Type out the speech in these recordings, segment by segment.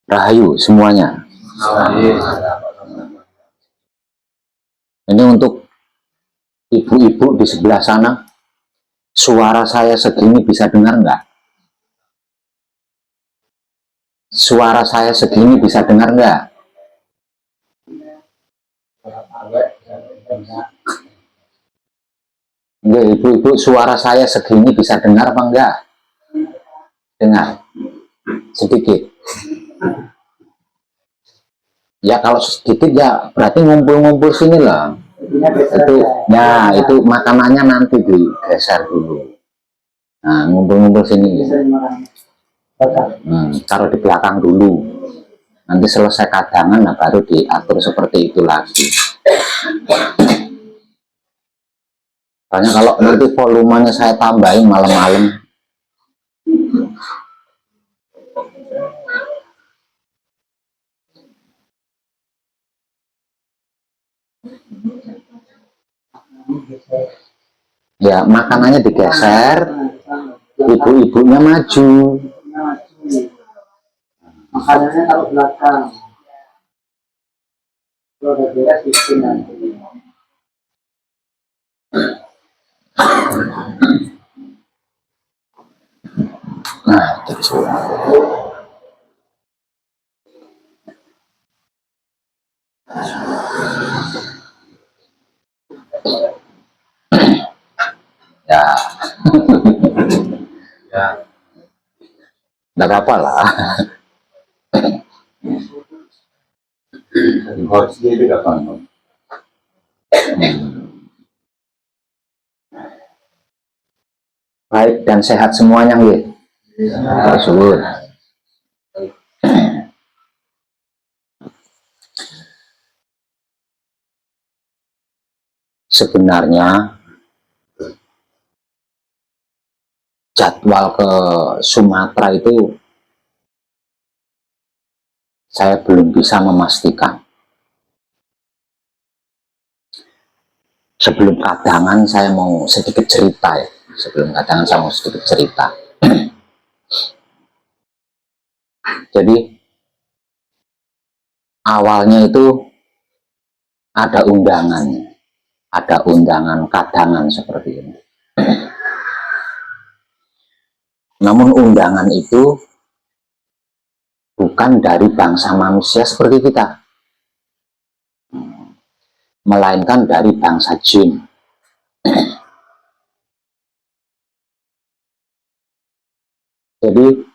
Rahayu semuanya. Ini untuk ibu-ibu di sebelah sana. Suara saya segini bisa dengar nggak? Suara saya segini bisa dengar nggak? Enggak, ibu-ibu, suara saya segini bisa dengar apa enggak? Dengar sedikit. Ya kalau sedikit ya berarti ngumpul-ngumpul sini lah. Itu ya itu makanannya nanti digeser dulu. Nah ngumpul-ngumpul sini. Taruh di belakang dulu. Nanti selesai kadangan, nah baru diatur seperti itu lagi. Soalnya kalau nanti volumenya saya tambahin malam-malam. Ya makanannya digeser, ibu-ibunya maju. Makanannya taruh belakang. Kalau udah beres itu nanti. Nah, terus. Ya. Ya. Enggak apa-apa lah. Baik dan sehat semuanya, nggih. Tersebut. Sebenarnya jadwal ke Sumatera itu saya belum bisa memastikan. Sebelum kadangan saya mau sedikit cerita ya. Sebelum kadangan saya mau sedikit cerita. Jadi awalnya itu ada undangan kadangan seperti ini. Namun undangan itu bukan dari bangsa manusia seperti kita, melainkan dari bangsa jin. Jadi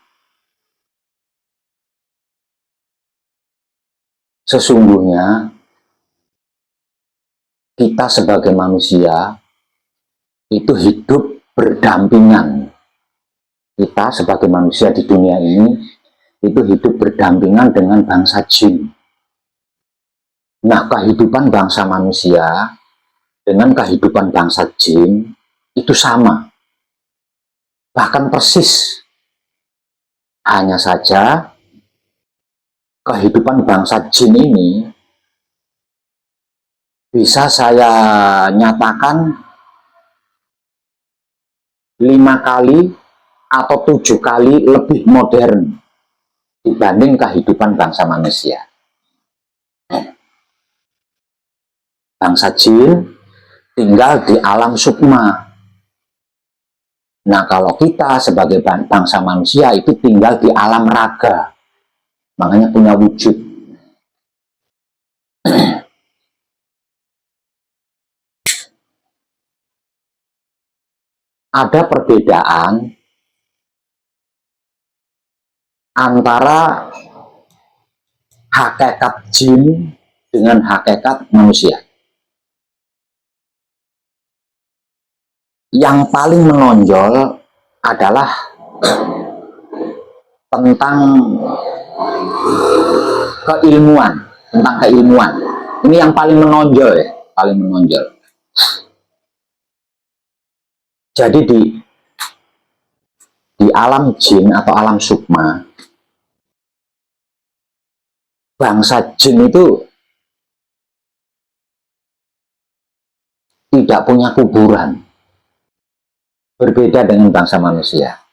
sesungguhnya kita sebagai manusia itu hidup berdampingan. Kita sebagai manusia di dunia ini itu hidup berdampingan dengan bangsa jin. Nah, kehidupan bangsa manusia dengan kehidupan bangsa jin itu sama, bahkan persis. Hanya saja kehidupan bangsa jin ini bisa saya nyatakan 5 kali atau 7 kali lebih modern dibanding kehidupan bangsa manusia. Bangsa jin tinggal di alam sukma. Nah, kalau kita sebagai bangsa manusia itu tinggal di alam raga. Makanya punya wujud. Ada perbedaan antara hakikat jin dengan hakikat manusia. Yang paling menonjol adalah tentang keilmuan, Ini yang paling menonjol ya, paling menonjol. Jadi di alam jin atau alam sukma, bangsa jin itu tidak punya kuburan. Berbeda dengan bangsa manusia.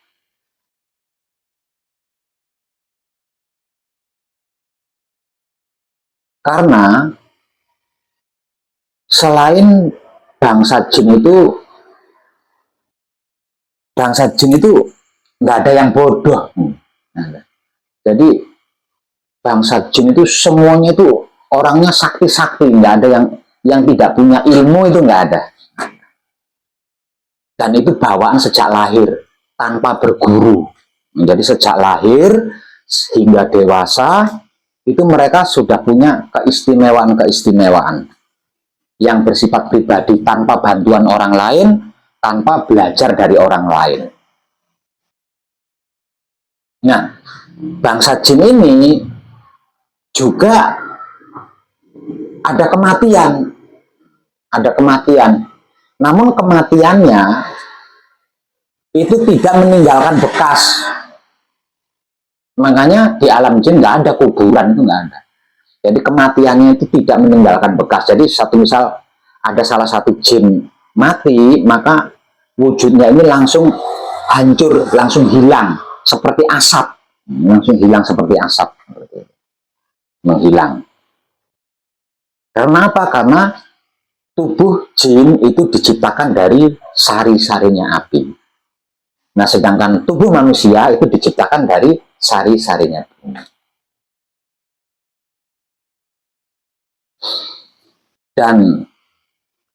Karena selain bangsa jin itu nggak ada yang bodoh. Jadi bangsa jin itu semuanya itu orangnya sakti-sakti, nggak ada yang tidak punya ilmu, itu nggak ada. Dan itu bawaan sejak lahir tanpa berguru. Jadi sejak lahir hingga dewasa itu mereka sudah punya keistimewaan-keistimewaan yang bersifat pribadi, tanpa bantuan orang lain, tanpa belajar dari orang lain. Nah, bangsa jin ini juga ada kematian. Namun kematiannya itu tidak meninggalkan bekas. Makanya di alam jin nggak ada kuburan, itu nggak ada. Jadi kematiannya itu tidak meninggalkan bekas. Jadi misal ada salah satu jin mati, maka wujudnya ini langsung hancur, langsung hilang seperti asap, menghilang. Karena apa? Karena tubuh jin itu diciptakan dari sari-sarinya api. Nah, sedangkan tubuh manusia itu diciptakan dari sari-sarinya bumi. Dan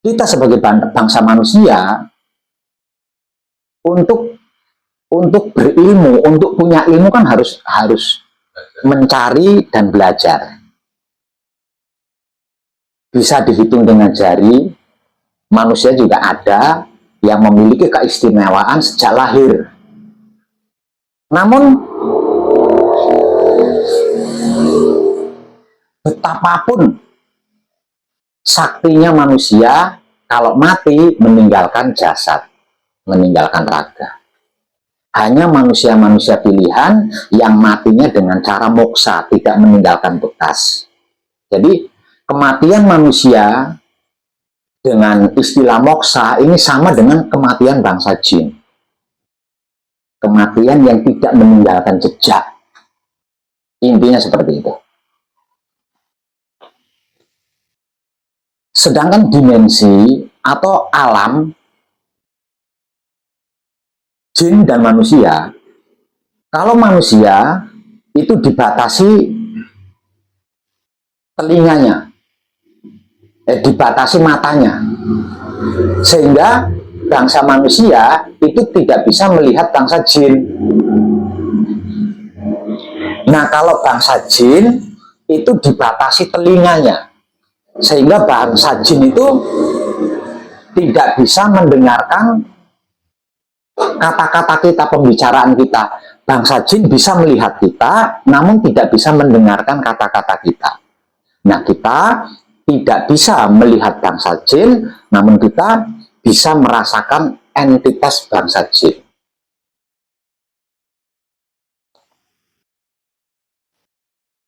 kita sebagai bangsa manusia untuk berilmu, untuk punya ilmu kan harus mencari dan belajar. Bisa dihitung dengan jari, manusia juga ada yang memiliki keistimewaan sejak lahir. Namun betapapun saktinya manusia, kalau mati meninggalkan jasad, meninggalkan raga. Hanya manusia-manusia pilihan yang matinya dengan cara moksa, tidak meninggalkan bekas. Jadi kematian manusia dengan istilah moksa ini sama dengan kematian bangsa jin. Kematian yang tidak meninggalkan jejak. Intinya seperti itu. Sedangkan dimensi atau alam jin dan manusia, kalau manusia itu dibatasi telinganya, dibatasi matanya, sehingga bangsa manusia itu tidak bisa melihat bangsa jin. Nah, kalau bangsa jin itu dibatasi telinganya, sehingga bangsa jin itu tidak bisa mendengarkan kata-kata kita, pembicaraan kita. Bangsa jin bisa melihat kita, namun tidak bisa mendengarkan kata-kata kita. Nah, kita tidak bisa melihat bangsa jin, namun kita bisa merasakan entitas bangsa jin.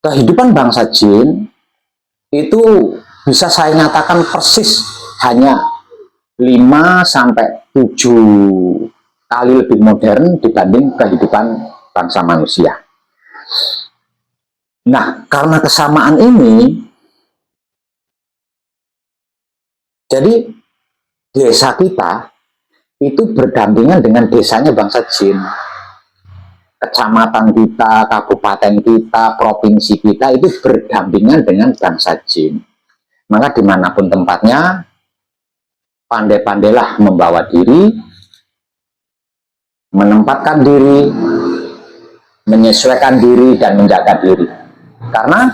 Kehidupan bangsa jin itu bisa saya nyatakan persis hanya 5-7 kali lebih modern dibanding kehidupan bangsa manusia. Nah, karena kesamaan ini, jadi desa kita itu berdampingan dengan desanya bangsa jin. Kecamatan kita, kabupaten kita, provinsi kita itu berdampingan dengan bangsa jin. Maka dimanapun tempatnya, pandai-pandailah membawa diri, menempatkan diri, menyesuaikan diri, dan menjaga diri. Karena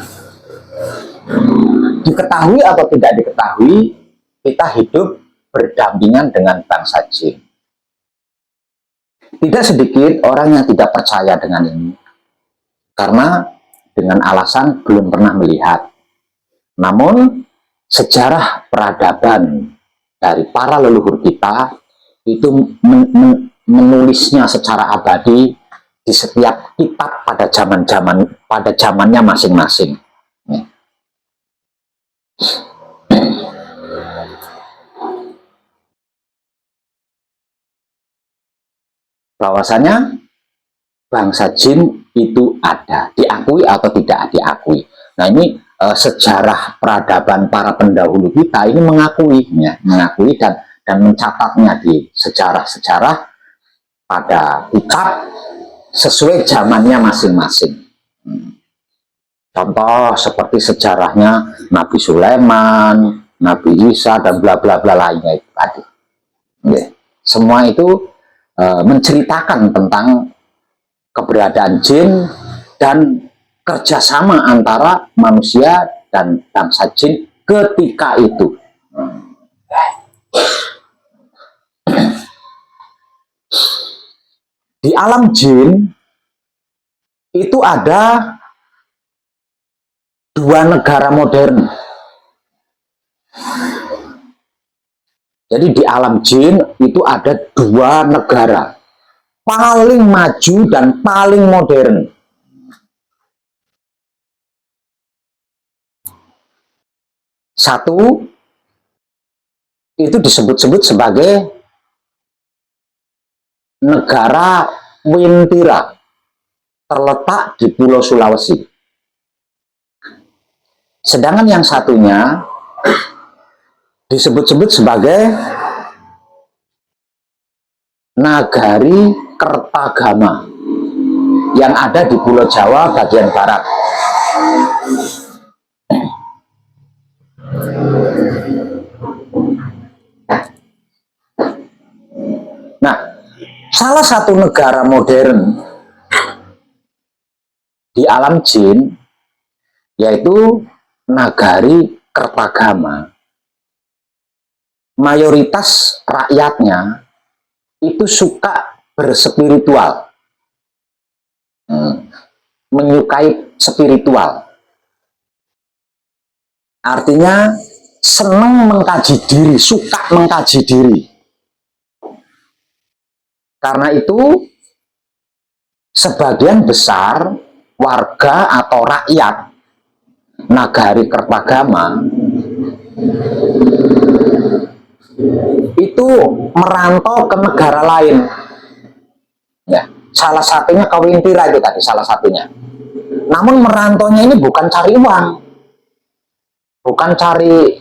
diketahui atau tidak diketahui, kita hidup berdampingan dengan bangsa jin. Tidak sedikit orang yang tidak percaya dengan ini, karena dengan alasan belum pernah melihat. Namun sejarah peradaban dari para leluhur kita itu menulisnya secara abadi di setiap kitab pada zamannya masing-masing. Bahwasanya bangsa jin itu ada, diakui atau tidak diakui. Nah ini sejarah peradaban para pendahulu kita ini mengakuinya, mengakui dan mencatatnya di sejarah-sejarah pada kitab sesuai zamannya masing-masing. Contoh seperti sejarahnya Nabi Sulaiman, Nabi Isa, dan bla bla bla lainnya itu tadi. Semua itu menceritakan tentang keberadaan jin dan kerjasama antara manusia dan bangsa jin ketika itu. Di alam jin itu ada dua negara modern. Jadi di alam jin itu ada dua negara paling maju dan paling modern. Satu itu disebut-sebut sebagai negara Wintira, terletak di Pulau Sulawesi. Sedangkan yang satunya disebut-sebut sebagai Nagari Kertagama yang ada di Pulau Jawa bagian barat. Nah, salah satu negara modern di alam jin yaitu Nagari Kertagama. Mayoritas rakyatnya itu suka berspiritual, menyukai spiritual. Artinya senang mengkaji diri, suka mengkaji diri. Karena itu sebagian besar warga atau rakyat Nagari Kertagama itu merantau ke negara lain. Ya, salah satunya ke Wintira itu tadi, salah satunya. Namun merantaunya ini bukan cari uang, bukan cari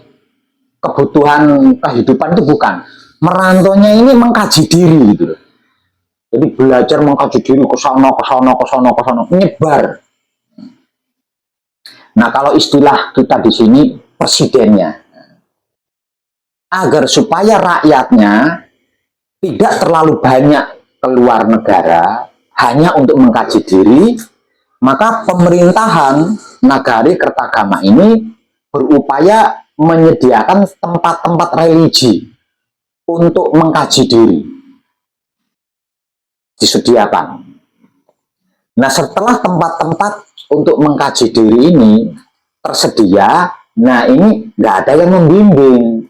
kebutuhan kehidupan, itu bukan. Merantaunya ini mengkaji diri gitu. Jadi belajar mengkaji diri ke sono, menyebar. Nah, kalau istilah kita di sini presidennya, agar supaya rakyatnya tidak terlalu banyak keluar negara hanya untuk mengkaji diri, maka pemerintahan Nagari Kertagama ini berupaya menyediakan tempat-tempat religi untuk mengkaji diri. Disediakan. Nah, setelah tempat-tempat untuk mengkaji diri ini tersedia, nah ini nggak ada yang membimbing.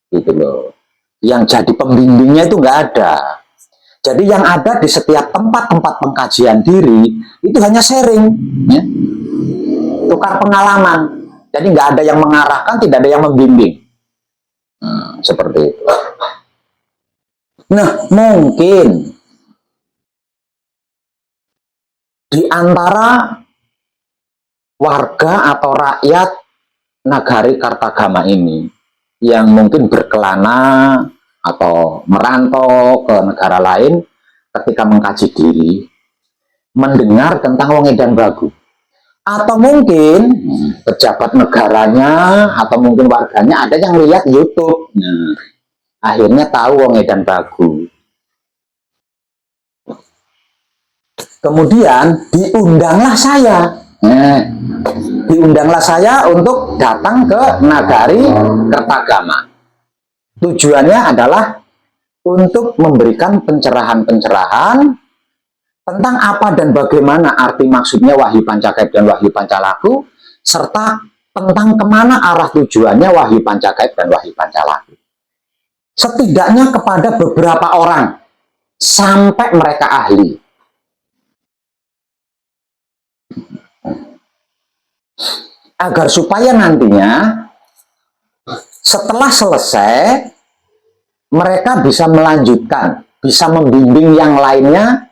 Gitu loh, yang jadi pembimbingnya itu nggak ada. Jadi yang ada di setiap tempat-tempat pengkajian diri itu hanya sharing, ya, tukar pengalaman. Jadi nggak ada yang mengarahkan, tidak ada yang membimbing, seperti itu. Nah, mungkin di antara warga atau rakyat Nagari Kertagama ini yang mungkin berkelana atau merantau ke negara lain ketika mengkaji diri, mendengar tentang Wong Edan Bagu, atau mungkin pejabat negaranya atau mungkin warganya ada yang lihat YouTube, nah, akhirnya tahu Wong Edan Bagu. Kemudian diundanglah saya. Diundanglah saya untuk datang ke Nagari Kertagama. Tujuannya adalah untuk memberikan pencerahan-pencerahan tentang apa dan bagaimana arti maksudnya Wahyu Pancagaib dan Wahyu Pancalaku, serta tentang kemana arah tujuannya Wahyu Pancagaib dan Wahyu Pancalaku. Setidaknya kepada beberapa orang, sampai mereka ahli. Agar supaya nantinya setelah selesai mereka bisa melanjutkan, bisa membimbing yang lainnya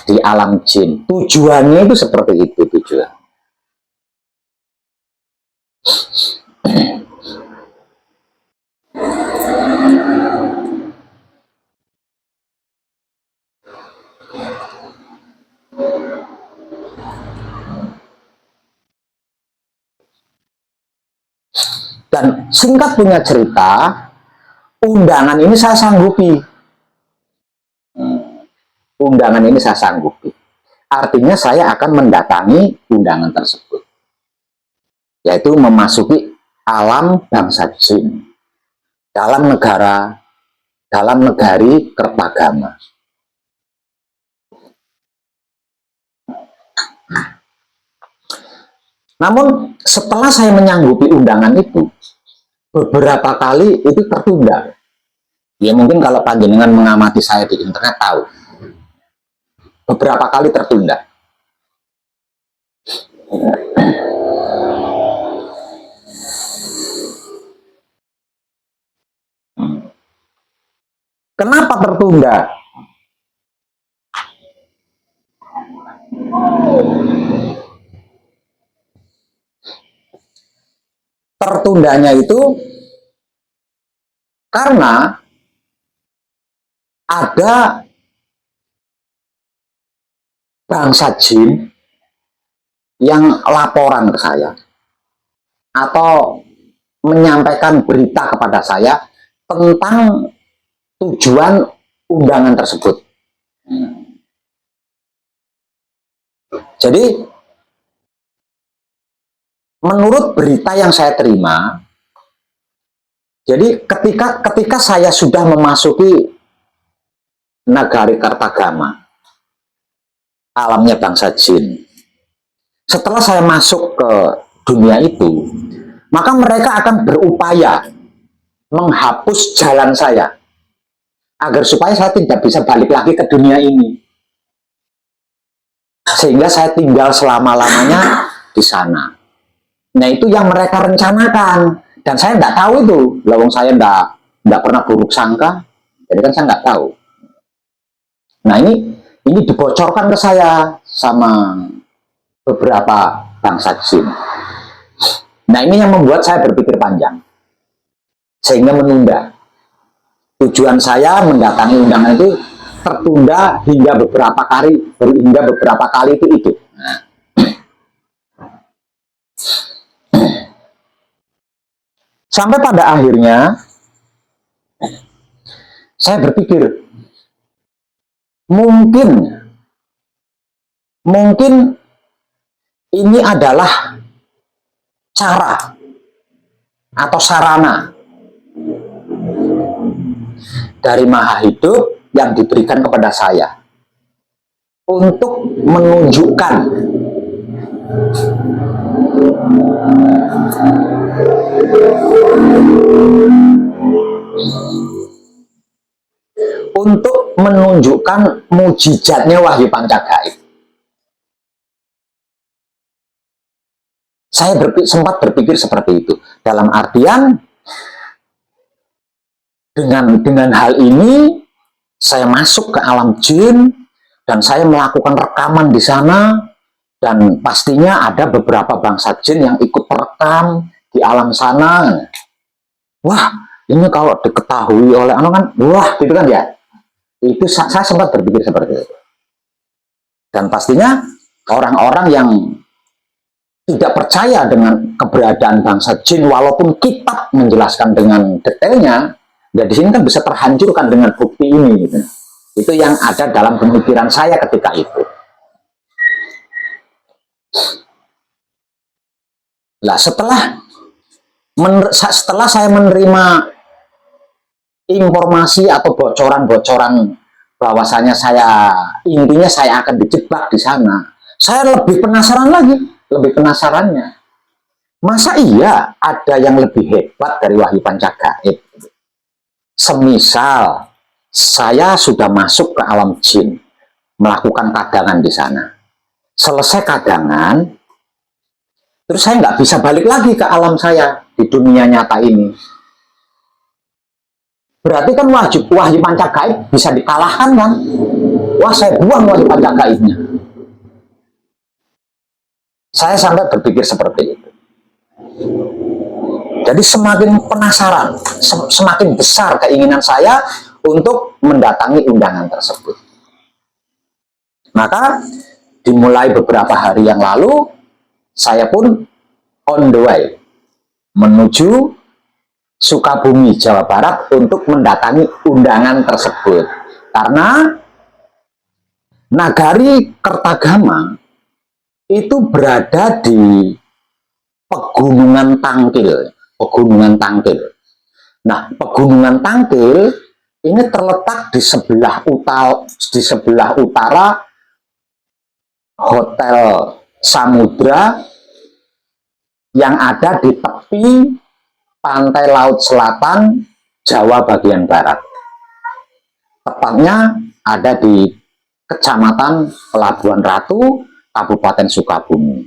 di alam jin. Tujuannya itu seperti itu tujuan. Dan singkat punya cerita, undangan ini saya sanggupi. Undangan ini saya sanggupi. Artinya saya akan mendatangi undangan tersebut, yaitu memasuki alam bangsa jin dalam negari Kertagama. Namun setelah saya menyanggupi undangan itu, beberapa kali itu tertunda. Ya mungkin kalau panjenengan mengamati saya di internet tahu, beberapa kali tertunda. Kenapa tertunda? Tertundanya itu karena ada bangsa jin yang laporan ke saya atau menyampaikan berita kepada saya tentang tujuan undangan tersebut. Jadi menurut berita yang saya terima, jadi ketika saya sudah memasuki negari Kertagama, alamnya bangsa jin, setelah saya masuk ke dunia itu, maka mereka akan berupaya menghapus jalan saya agar supaya saya tidak bisa balik lagi ke dunia ini, sehingga saya tinggal selama-lamanya di sana. Nah itu yang mereka rencanakan, dan saya nggak tahu itu. Lawang saya nggak pernah buruk sangka, jadi kan saya nggak tahu. Nah ini dibocorkan ke saya sama beberapa bangsa jin. Nah ini yang membuat saya berpikir panjang, sehingga menunda. Tujuan saya mendatangi undangan itu tertunda hingga beberapa kali itu. Nah. Sampai pada akhirnya saya berpikir mungkin ini adalah cara atau sarana dari Maha Hidup yang diberikan kepada saya untuk menunjukkan mujizatnya Wahyu Pancagaib. Saya sempat berpikir seperti itu, dalam artian dengan hal ini saya masuk ke alam jin dan saya melakukan rekaman di sana, dan pastinya ada beberapa bangsa jin yang ikut terekam di alam sana. Wah, ini kalau diketahui oleh anak kan, wah gitu kan ya. Itu saya sempat berpikir seperti itu. Dan pastinya orang-orang yang tidak percaya dengan keberadaan bangsa jin, walaupun kitab menjelaskan dengan detailnya, ya di sini kan bisa terhancurkan dengan bukti ini. Gitu. Itu yang ada dalam pemikiran saya ketika itu. Nah, setelah saya menerima informasi atau bocoran-bocoran bahwasanya intinya saya akan dijebak di sana, saya lebih penasaran lagi, lebih penasarannya. Masa iya ada yang lebih hebat dari Wahyu Pancagaib? Semisal saya sudah masuk ke alam jin, melakukan kadangan di sana, selesai kadangan, terus saya nggak bisa balik lagi ke alam saya di dunia nyata ini. Berarti kan Wahyu Pancagaib bisa dikalahkan kan? Wah, saya buang Wahyu Pancagaibnya. Saya sampai berpikir seperti itu. Jadi semakin penasaran, semakin besar keinginan saya untuk mendatangi undangan tersebut. Maka dimulai beberapa hari yang lalu, saya pun on the way menuju Sukabumi, Jawa Barat untuk mendatangi undangan tersebut. Karena Nagari Kertagama itu berada di Pegunungan Tangkil. Pegunungan Tangkil. Nah, Pegunungan Tangkil ini terletak di sebelah utara Hotel Samudra yang ada di tepi pantai Laut Selatan Jawa bagian barat. Tepatnya ada di Kecamatan Pelabuhan Ratu, Kabupaten Sukabumi.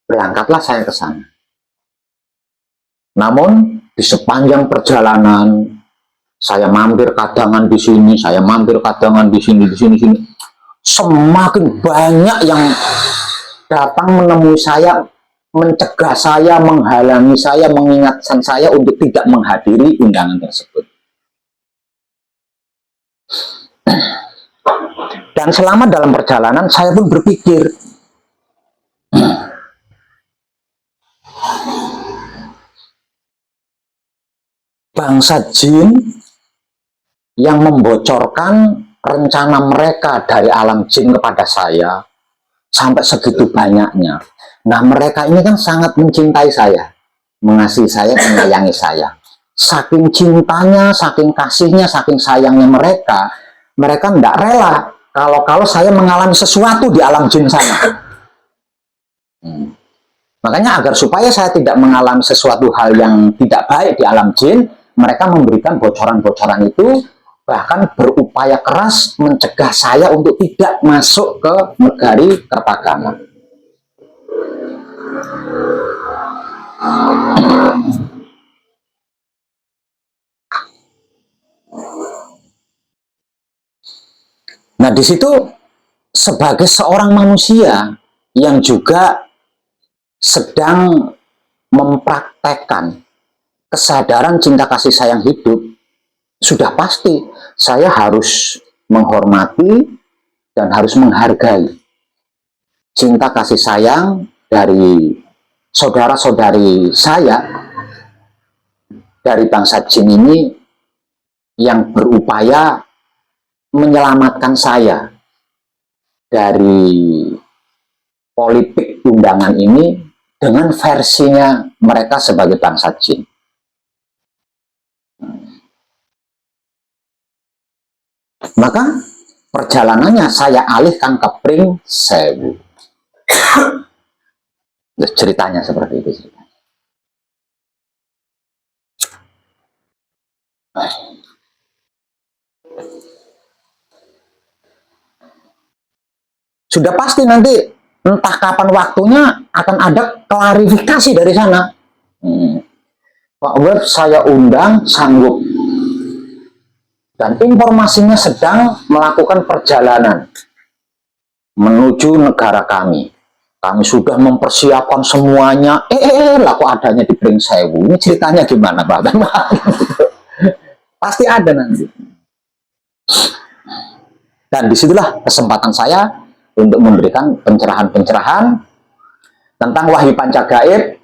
Berangkatlah saya ke sana. Namun di sepanjang perjalanan saya mampir kadangan di sini, saya mampir kadangan di sini, semakin banyak yang datang menemui saya, mencegah saya, menghalangi saya, mengingatkan saya untuk tidak menghadiri undangan tersebut. Dan selama dalam perjalanan saya pun berpikir, bangsa jin yang membocorkan rencana mereka dari alam jin kepada saya sampai segitu banyaknya. Nah, mereka ini kan sangat mencintai saya, mengasihi saya, menyayangi saya. Saking cintanya, saking kasihnya, saking sayangnya mereka tidak rela kalau saya mengalami sesuatu di alam jin sana. Makanya agar supaya saya tidak mengalami sesuatu hal yang tidak baik di alam jin, mereka memberikan bocoran-bocoran itu, bahkan berupaya keras mencegah saya untuk tidak masuk ke Nagari Kertagama. Nah, di situ sebagai seorang manusia yang juga sedang mempraktekkan kesadaran cinta kasih sayang hidup, sudah pasti saya harus menghormati dan harus menghargai cinta kasih sayang dari saudara-saudari saya dari bangsa jin ini yang berupaya menyelamatkan saya dari politik undangan ini dengan versinya mereka sebagai bangsa jin. Maka perjalanannya saya alihkan ke Pring Sewu. Ceritanya seperti itu. Sudah pasti nanti entah kapan waktunya akan ada klarifikasi dari sana. Pak Web saya undang sanggup, dan informasinya sedang melakukan perjalanan menuju negara kami. Kami sudah mempersiapkan semuanya. Lah kok adanya di Pring Sewu? Ini ceritanya gimana, Pak? Pasti ada nanti. Dan disitulah kesempatan saya untuk memberikan pencerahan-pencerahan tentang wahyu pancagaib,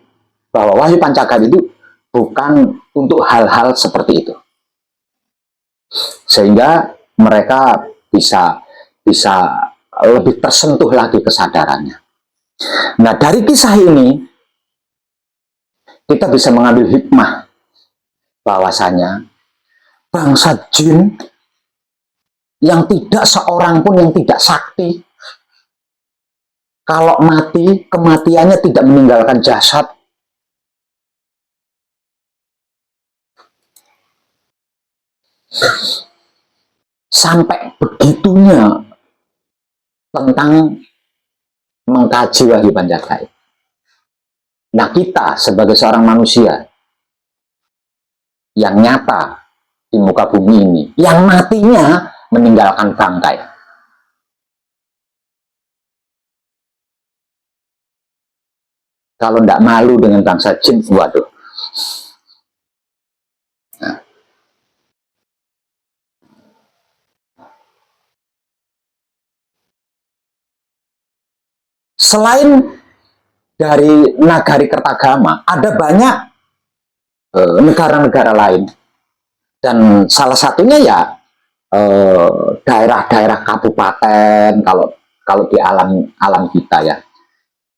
bahwa wahyu pancagaib itu bukan untuk hal-hal seperti itu, sehingga mereka bisa lebih tersentuh lagi kesadarannya. Nah, dari kisah ini kita bisa mengambil hikmah bahwasanya bangsa jin yang tidak seorang pun yang tidak sakti, kalau mati, kematiannya tidak meninggalkan jasad. Sampai begitunya tentang mengkaji wahyu pancagaib. Nah, kita sebagai seorang manusia yang nyata di muka bumi ini, yang matinya meninggalkan bangkai, kalau tidak malu dengan bangsa jin, waduh. Nah, selain dari Nagari Kertagama, ada banyak negara-negara lain, dan salah satunya ya daerah-daerah kabupaten. Kalau di alam kita ya,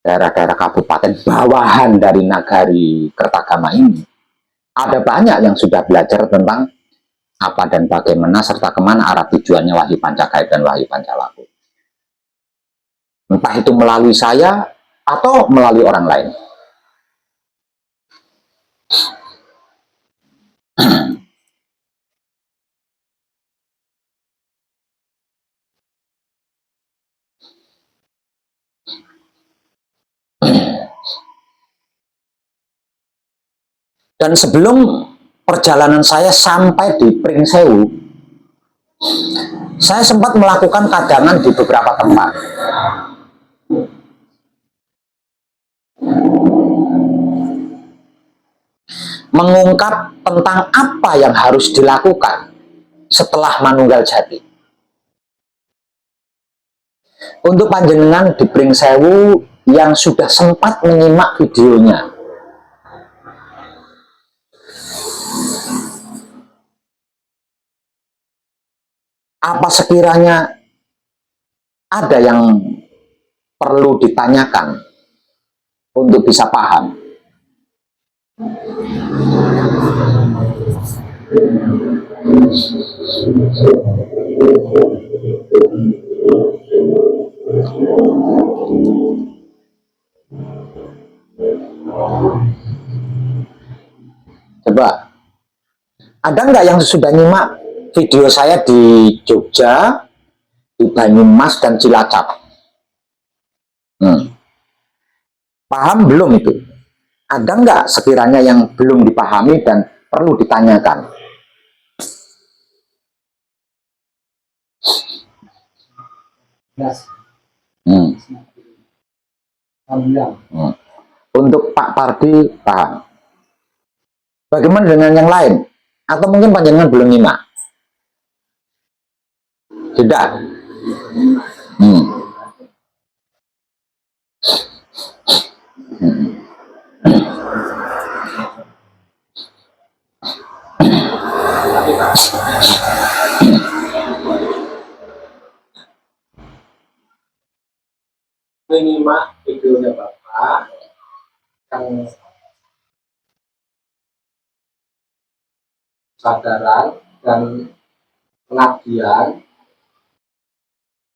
daerah-daerah kabupaten bawahan dari Nagari Kertagama ini, ada banyak yang sudah belajar tentang apa dan bagaimana serta kemana arah tujuannya Wahyu Pancakait dan Wahyu Pancalaku. Entah itu melalui saya atau melalui orang lain. Dan sebelum perjalanan saya sampai di Pringsewu, saya sempat melakukan kadangan di beberapa tempat. Mengungkap tentang apa yang harus dilakukan setelah manunggal jadi. Untuk panjenengan di Pringsewu yang sudah sempat menyimak videonya, apa sekiranya ada yang perlu ditanyakan untuk bisa paham? Coba, ada nggak yang sudah nyimak video saya di Jogja, di Banyumas, dan Cilacap? Paham belum itu? Ada nggak sekiranya yang belum dipahami dan perlu ditanyakan? Untuk Pak Pardi paham. Bagaimana dengan yang lain? Atau mungkin panjenengan belum nyimak? Tidak. Menyimak videonya Bapak yang sadaran dan pengabdian,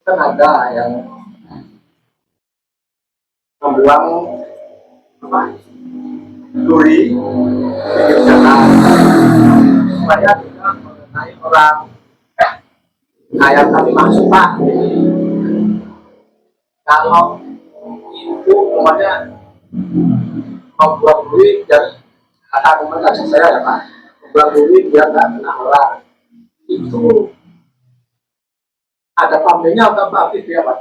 kan ada yang membuang apa duri pinggir jalan supaya tidak mengenai orang. Ayat kami maksud Pak, kalau itu umpamanya membuang duri, dan kata argumentasi saya ya Pak, membuang duri biar nggak kena orang, itu ada pamrihnya atau apa dia Pak?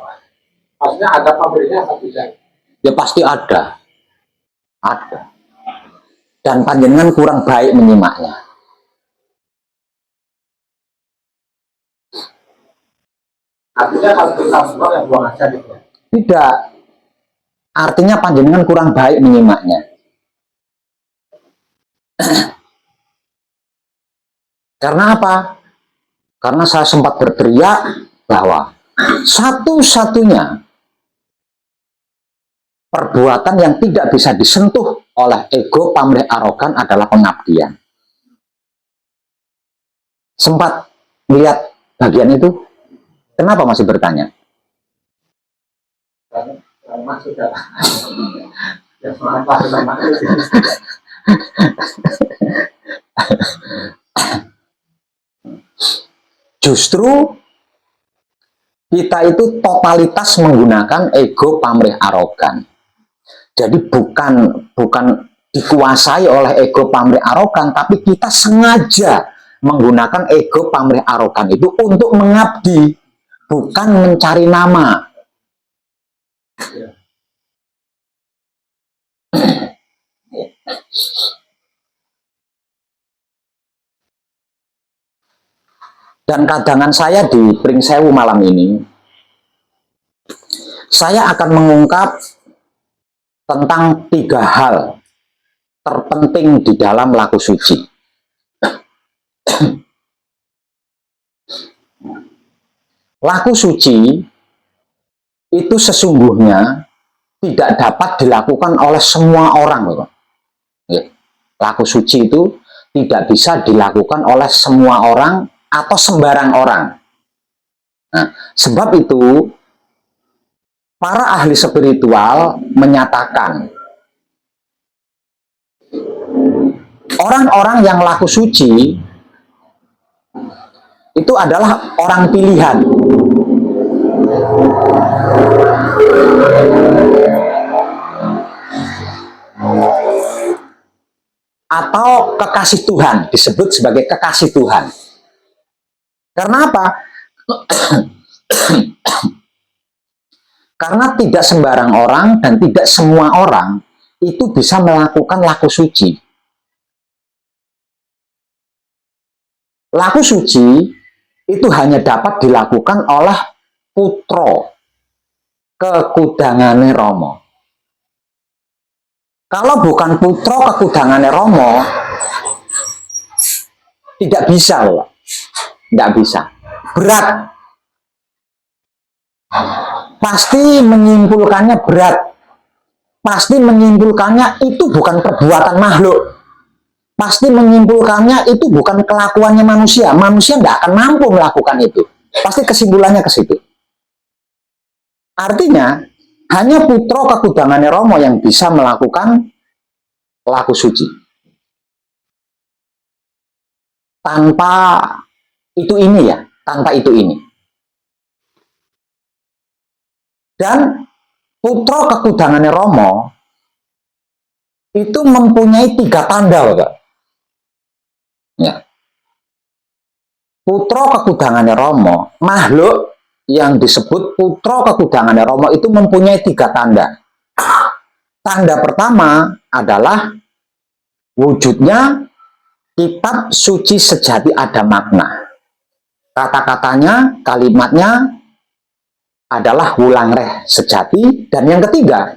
Maksudnya ada pamrihnya atau tidak? Ya pasti ada. Dan panjenengan kurang baik menyimaknya. Artinya kalau kita semua yang buang aja gitu. Tidak. Artinya panjenengan kurang baik menyimaknya. Karena apa? Karena saya sempat berteriak bahwa satu-satunya perbuatan yang tidak bisa disentuh oleh ego, pamrih, arogan adalah pengabdian. Sempat melihat bagian itu? Kenapa masih bertanya? Maksudnya ya apa Justru kita itu totalitas menggunakan ego, pamrih, arogan. Jadi bukan dikuasai oleh ego, pamrih, arogan, tapi kita sengaja menggunakan ego, pamrih, arogan itu untuk mengabdi, bukan mencari nama. Dan kadangan saya di Pringsewu malam ini, saya akan mengungkap tentang 3 hal terpenting di dalam laku suci. Laku suci itu sesungguhnya tidak dapat dilakukan oleh semua orang, loh. Laku suci itu tidak bisa dilakukan oleh semua orang atau sembarang orang. Nah, sebab itu para ahli spiritual menyatakan orang-orang yang laku suci itu adalah orang pilihan. Atau kekasih Tuhan, disebut sebagai kekasih Tuhan. Karena apa? Karena tidak sembarang orang dan tidak semua orang itu bisa melakukan laku suci. Laku suci itu hanya dapat dilakukan oleh putra kekudangane Rama. Kalau bukan putra kekudangane Rama, tidak bisa, loh. Tidak bisa. Berat. Pasti menyimpulkannya berat. Pasti menyimpulkannya itu bukan perbuatan makhluk. Pasti menyimpulkannya itu bukan kelakuannya manusia. Manusia tidak akan mampu melakukan itu. Pasti kesimpulannya ke situ. Artinya, hanya putra kekudangane Rama yang bisa melakukan laku suci. Tanpa itu ini ya, tanpa itu ini. Dan putra kekudangane Rama itu mempunyai 3 tanda, Bapak. Ya. Putra kekudangane Rama, makhluk yang disebut putra kekudangane Rama itu mempunyai 3 tanda. Tanda pertama adalah wujudnya kitab suci sejati ada makna. Kata-katanya, kalimatnya adalah wulangreh sejati. Dan yang ketiga,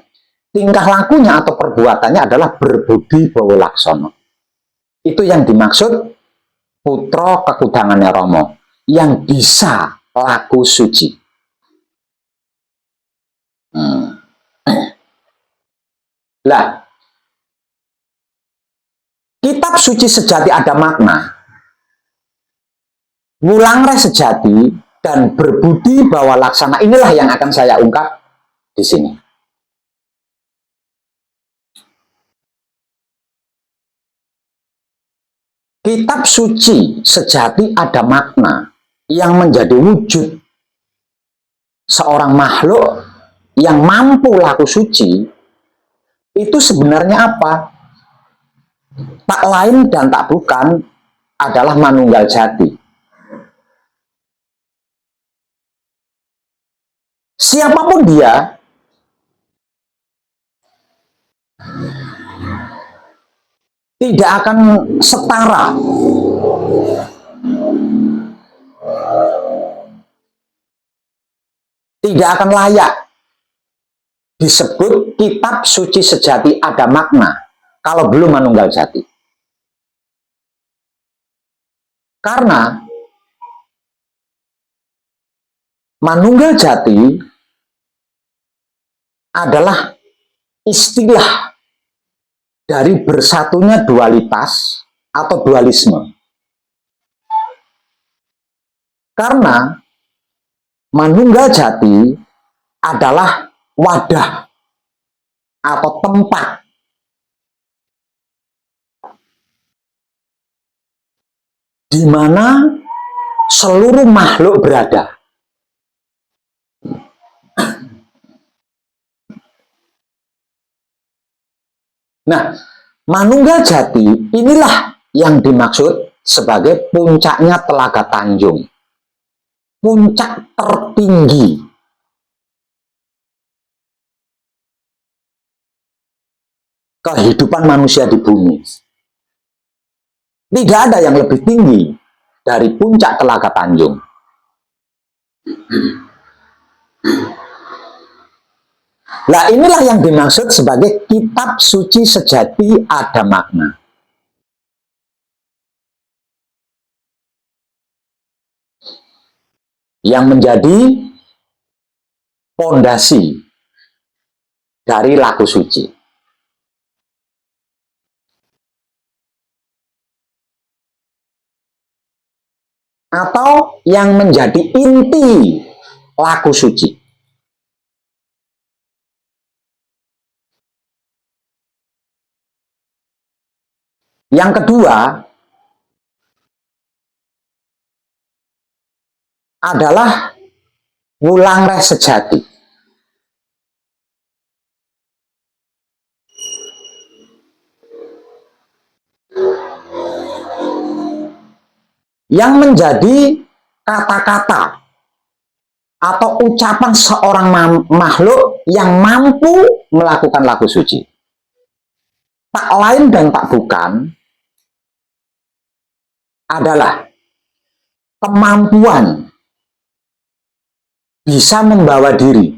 tingkah lakunya atau perbuatannya adalah berbudi bawa laksono. Itu yang dimaksud putra kekudangane Rama yang bisa laku suci. Lah, kitab suci sejati ada makna, wulangreh sejati, dan berbudi bawa laksana. Inilah yang akan saya ungkap di sini. Kitab suci sejati ada makna yang menjadi wujud seorang makhluk yang mampu laku suci itu sebenarnya apa? Tak lain dan tak bukan adalah Manunggal Jati. Siapapun dia, tidak akan setara tidak akan layak disebut kitab suci sejati ada makna kalau belum Manunggal Jati. Karena Manunggal Jati adalah istilah dari bersatunya dualitas atau dualisme. Karena Manunggal Jati adalah wadah atau tempat di mana seluruh makhluk berada. Nah, Manunggal Jati inilah yang dimaksud sebagai puncaknya Telaga Tanjung. Puncak tertinggi kehidupan manusia di bumi. Tidak ada yang lebih tinggi dari puncak Telaga Tanjung. Nah, inilah yang dimaksud sebagai kitab suci sejati ada makna. Yang menjadi pondasi dari laku suci. Atau yang menjadi inti laku suci. Yang kedua adalah wulangreh sejati. Yang menjadi kata-kata atau ucapan seorang makhluk yang mampu melakukan laku suci. Tak lain dan tak bukan adalah kemampuan bisa membawa diri,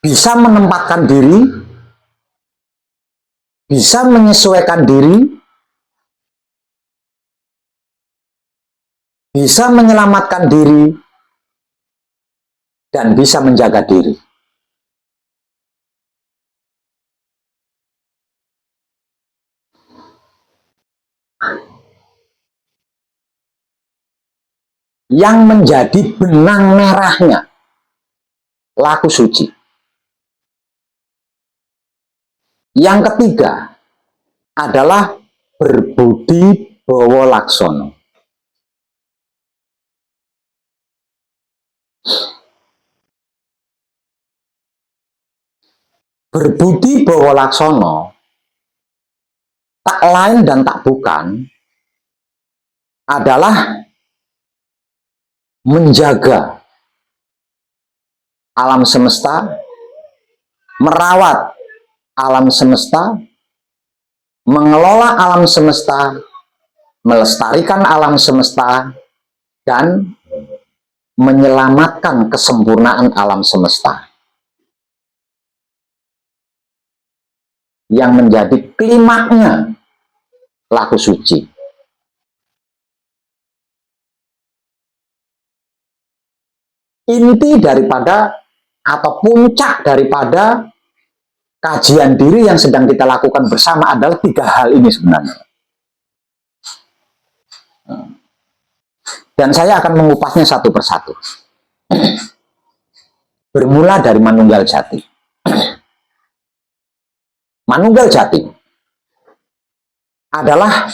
bisa menempatkan diri, bisa menyesuaikan diri, bisa menyelamatkan diri, dan bisa menjaga diri. Yang menjadi benang merahnya laku suci. Yang ketiga adalah berbudi bawa laksono. Berbudi bawa laksono tak lain dan tak bukan adalah menjaga alam semesta, merawat alam semesta, mengelola alam semesta, melestarikan alam semesta, dan menyelamatkan kesempurnaan alam semesta. Yang menjadi klimaknya laku suci. Inti daripada atau puncak daripada kajian diri yang sedang kita lakukan bersama adalah tiga hal ini sebenarnya. Dan saya akan mengupasnya satu persatu. Bermula dari Manunggal Jati. Manunggal Jati adalah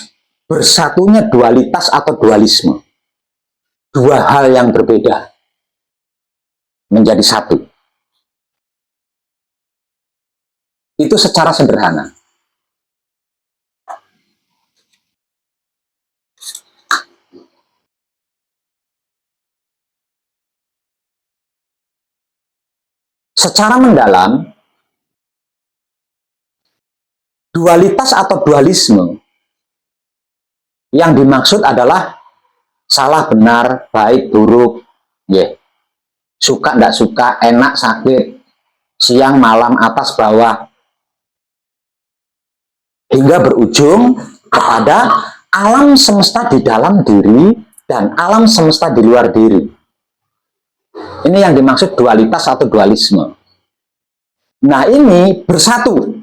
bersatunya dualitas atau dualisme. Dua hal yang berbeda menjadi satu. Itu secara sederhana. Secara mendalam, dualitas atau dualisme yang dimaksud adalah salah benar, baik buruk, suka tidak suka, enak sakit, siang malam, atas bawah, hingga berujung kepada alam semesta di dalam diri dan alam semesta di luar diri. Ini yang dimaksud dualitas atau dualisme. Nah, ini bersatu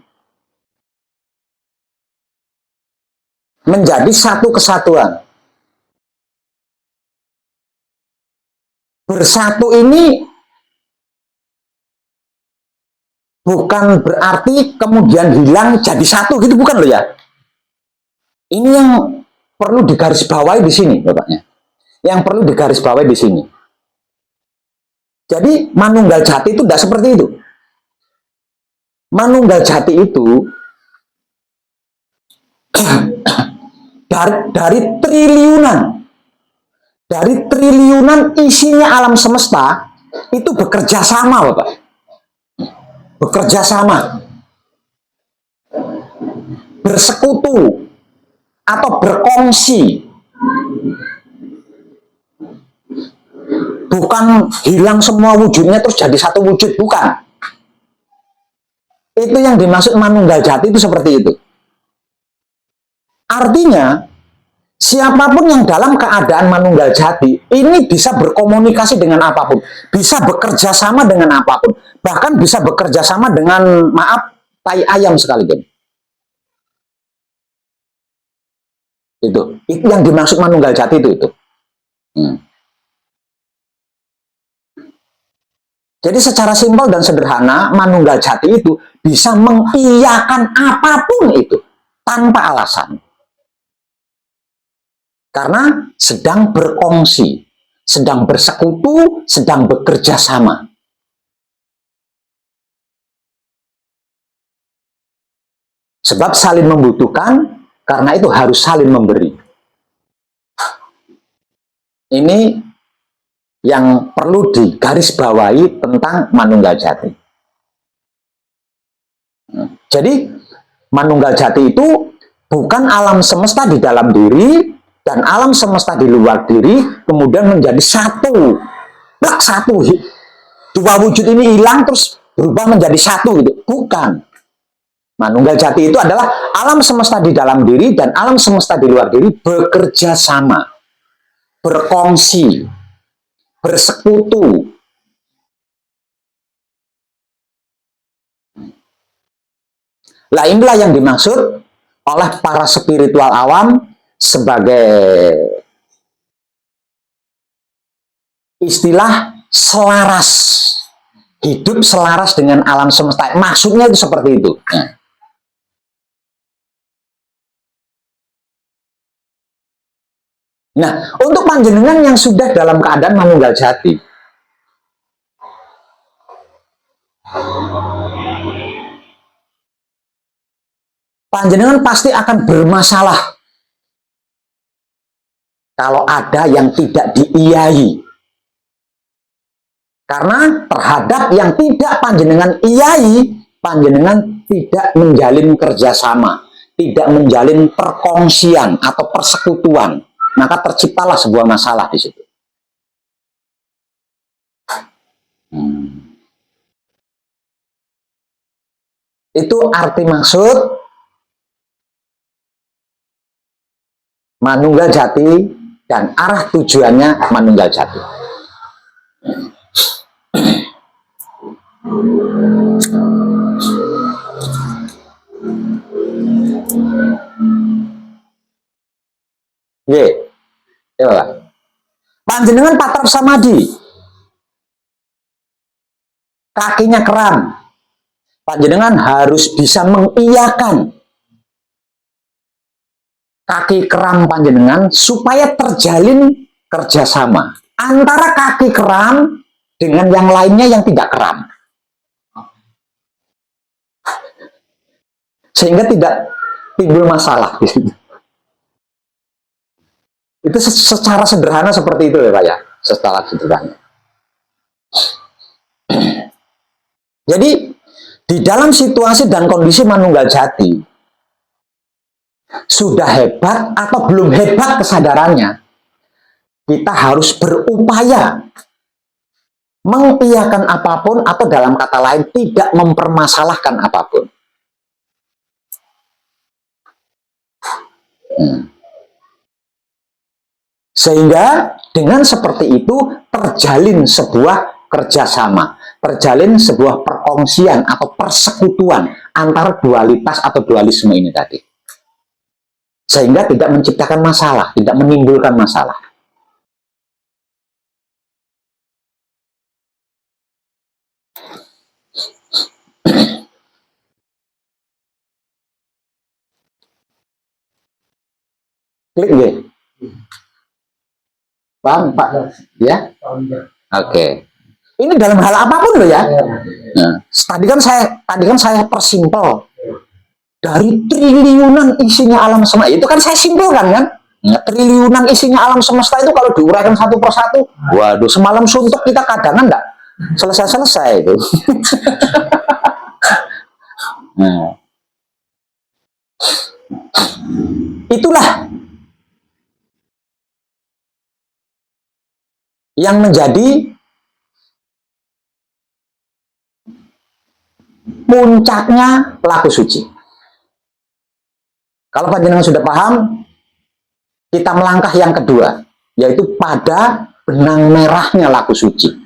menjadi satu kesatuan. Bersatu ini bukan berarti kemudian hilang jadi satu, gitu bukan loh ya. Ini yang perlu digarisbawahi di sini, Bapaknya. Yang perlu digarisbawahi di sini. Jadi Manunggal Jati itu tidak seperti itu. Manunggal Jati itu dari triliunan isinya alam semesta itu bekerja sama, Bapak. Bekerja sama, bersekutu atau berkongsi bukan hilang semua wujudnya terus jadi satu wujud, bukan. Itu yang dimaksud manunggal jati itu seperti itu. Artinya, siapapun yang dalam keadaan manunggal jati, ini bisa berkomunikasi dengan apapun, bisa bekerja sama dengan apapun, bahkan bisa bekerja sama dengan, maaf, tai ayam sekalipun. Itu yang dimaksud manunggal jati itu. Jadi secara simpel dan sederhana, manunggal jati itu bisa mengiyakan apapun itu tanpa alasan. Karena sedang berkongsi, sedang bersekutu, sedang bekerja sama. Sebab saling membutuhkan, karena itu harus saling memberi. Ini yang perlu digarisbawahi tentang manunggal jati. Jadi, manunggal jati itu bukan alam semesta di dalam diri dan alam semesta di luar diri, kemudian menjadi satu. Satu. Dua wujud ini hilang terus berubah menjadi satu gitu. Bukan. Manunggal jati itu adalah alam semesta di dalam diri dan alam semesta di luar diri bekerja sama, berkongsi, bersekutu. Lah inilah yang dimaksud oleh para spiritual awam sebagai istilah selaras. Hidup selaras dengan alam semesta. Maksudnya itu seperti itu. Nah, untuk panjenengan yang sudah dalam keadaan manunggal jati, panjenengan pasti akan bermasalah kalau ada yang tidak diiyai. Karena terhadap yang tidak panjenengan iyai, panjenengan tidak menjalin kerjasama, tidak menjalin perkongsian atau persekutuan. Maka terciptalah sebuah masalah di situ. Itu arti maksud manunggal jati dan arah tujuannya manunggal jati. Ya, panjenengan patrap samadi, kakinya keram, panjenengan harus bisa mengiyakan kaki keram panjenengan supaya terjalin kerjasama antara kaki keram dengan yang lainnya yang tidak keram, sehingga tidak timbul masalah di situ. Itu secara sederhana seperti itu ya Pak ya, secara sederhana. Jadi di dalam situasi dan kondisi manunggal jati, sudah hebat atau belum hebat kesadarannya, kita harus berupaya mengiyakan apapun atau dalam kata lain tidak mempermasalahkan apapun. Sehingga dengan seperti itu terjalin sebuah kerjasama, terjalin sebuah perkongsian atau persekutuan antara dualitas atau dualisme ini tadi. Sehingga tidak menciptakan masalah, tidak menimbulkan masalah. Klik deh. Paham Pak? Ya? Oke. Ini dalam hal apapun loh ya. Nah, tadi kan saya persimpel. Dari triliunan isinya alam semesta, itu kan saya simpulkan kan. Nah, triliunan isinya alam semesta itu kalau diuraikan satu persatu, waduh, semalam suntuk kita kadangan enggak selesai-selesai itu. Nah, itulah yang menjadi puncaknya laku suci. Kalau panjenengan sudah paham, kita melangkah yang kedua, yaitu pada benang merahnya laku suci.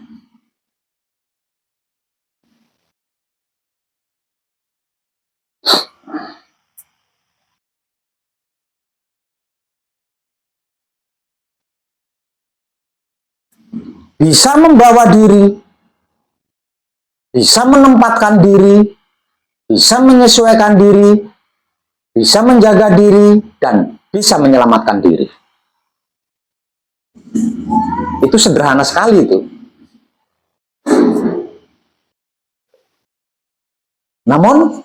Bisa membawa diri, bisa menempatkan diri, bisa menyesuaikan diri, bisa menjaga diri, dan bisa menyelamatkan diri. Itu sederhana sekali itu. Namun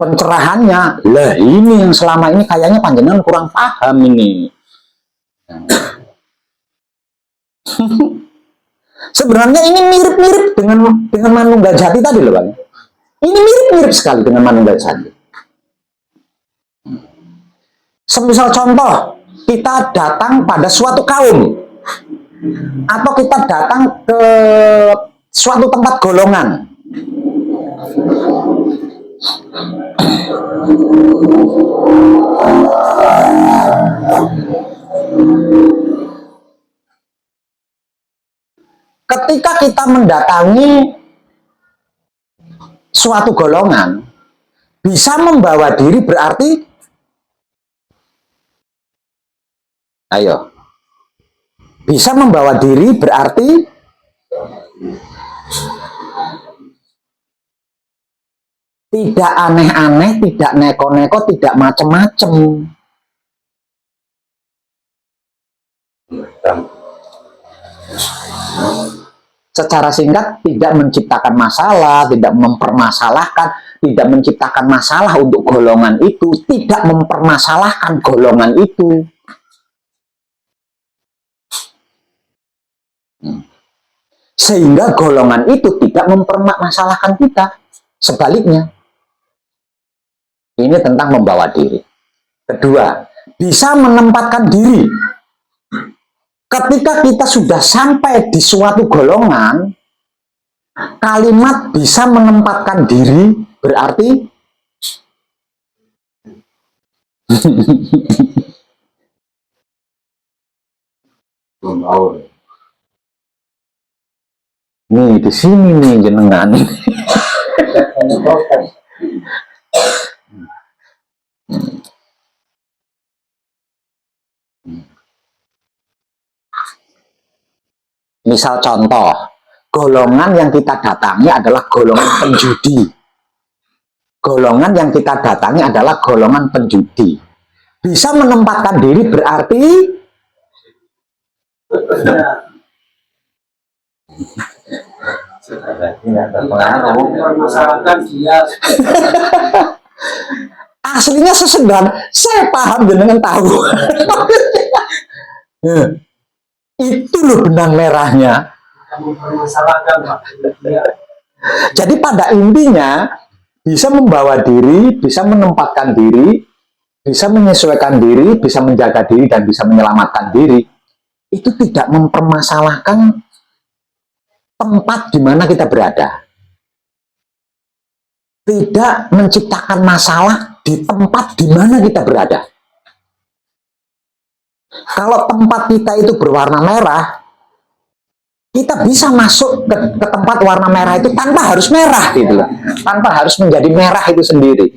pencerahannya, lah ini yang selama ini kayaknya panjenengan kurang paham ini. Sebenarnya ini mirip-mirip dengan Manunggal Jati tadi loh, Bang. Ini mirip-mirip sekali dengan Manunggal Jati. Semisal contoh, kita datang pada suatu kaum, atau kita datang ke suatu tempat golongan. Ketika kita mendatangi suatu golongan, bisa membawa diri berarti, ayo, bisa membawa diri berarti tidak aneh-aneh, tidak neko-neko, tidak macem-macem. Secara singkat, tidak menciptakan masalah, tidak mempermasalahkan, tidak menciptakan masalah untuk golongan itu, tidak mempermasalahkan golongan itu. Sehingga golongan itu tidak mempermasalahkan kita. Sebaliknya, ini tentang membawa diri. Kedua, bisa menempatkan diri. Ketika kita sudah sampai di suatu golongan, kalimat bisa menempatkan diri berarti nih di sini nih jenengan. Misal contoh, golongan yang kita datangi adalah golongan penjudi. Golongan yang kita datangi adalah golongan penjudi. Bisa menempatkan diri berarti aslinya sesederhana, saya paham dengan tahu. Itu loh benang merahnya. Jadi pada intinya bisa membawa diri, bisa menempatkan diri, bisa menyesuaikan diri, bisa menjaga diri, dan bisa menyelamatkan diri. Itu tidak mempermasalahkan tempat di mana kita berada. Tidak menciptakan masalah di tempat di mana kita berada. Kalau tempat kita itu berwarna merah, kita bisa masuk ke tempat warna merah itu tanpa harus merah gitu loh. Tanpa harus menjadi merah itu sendiri.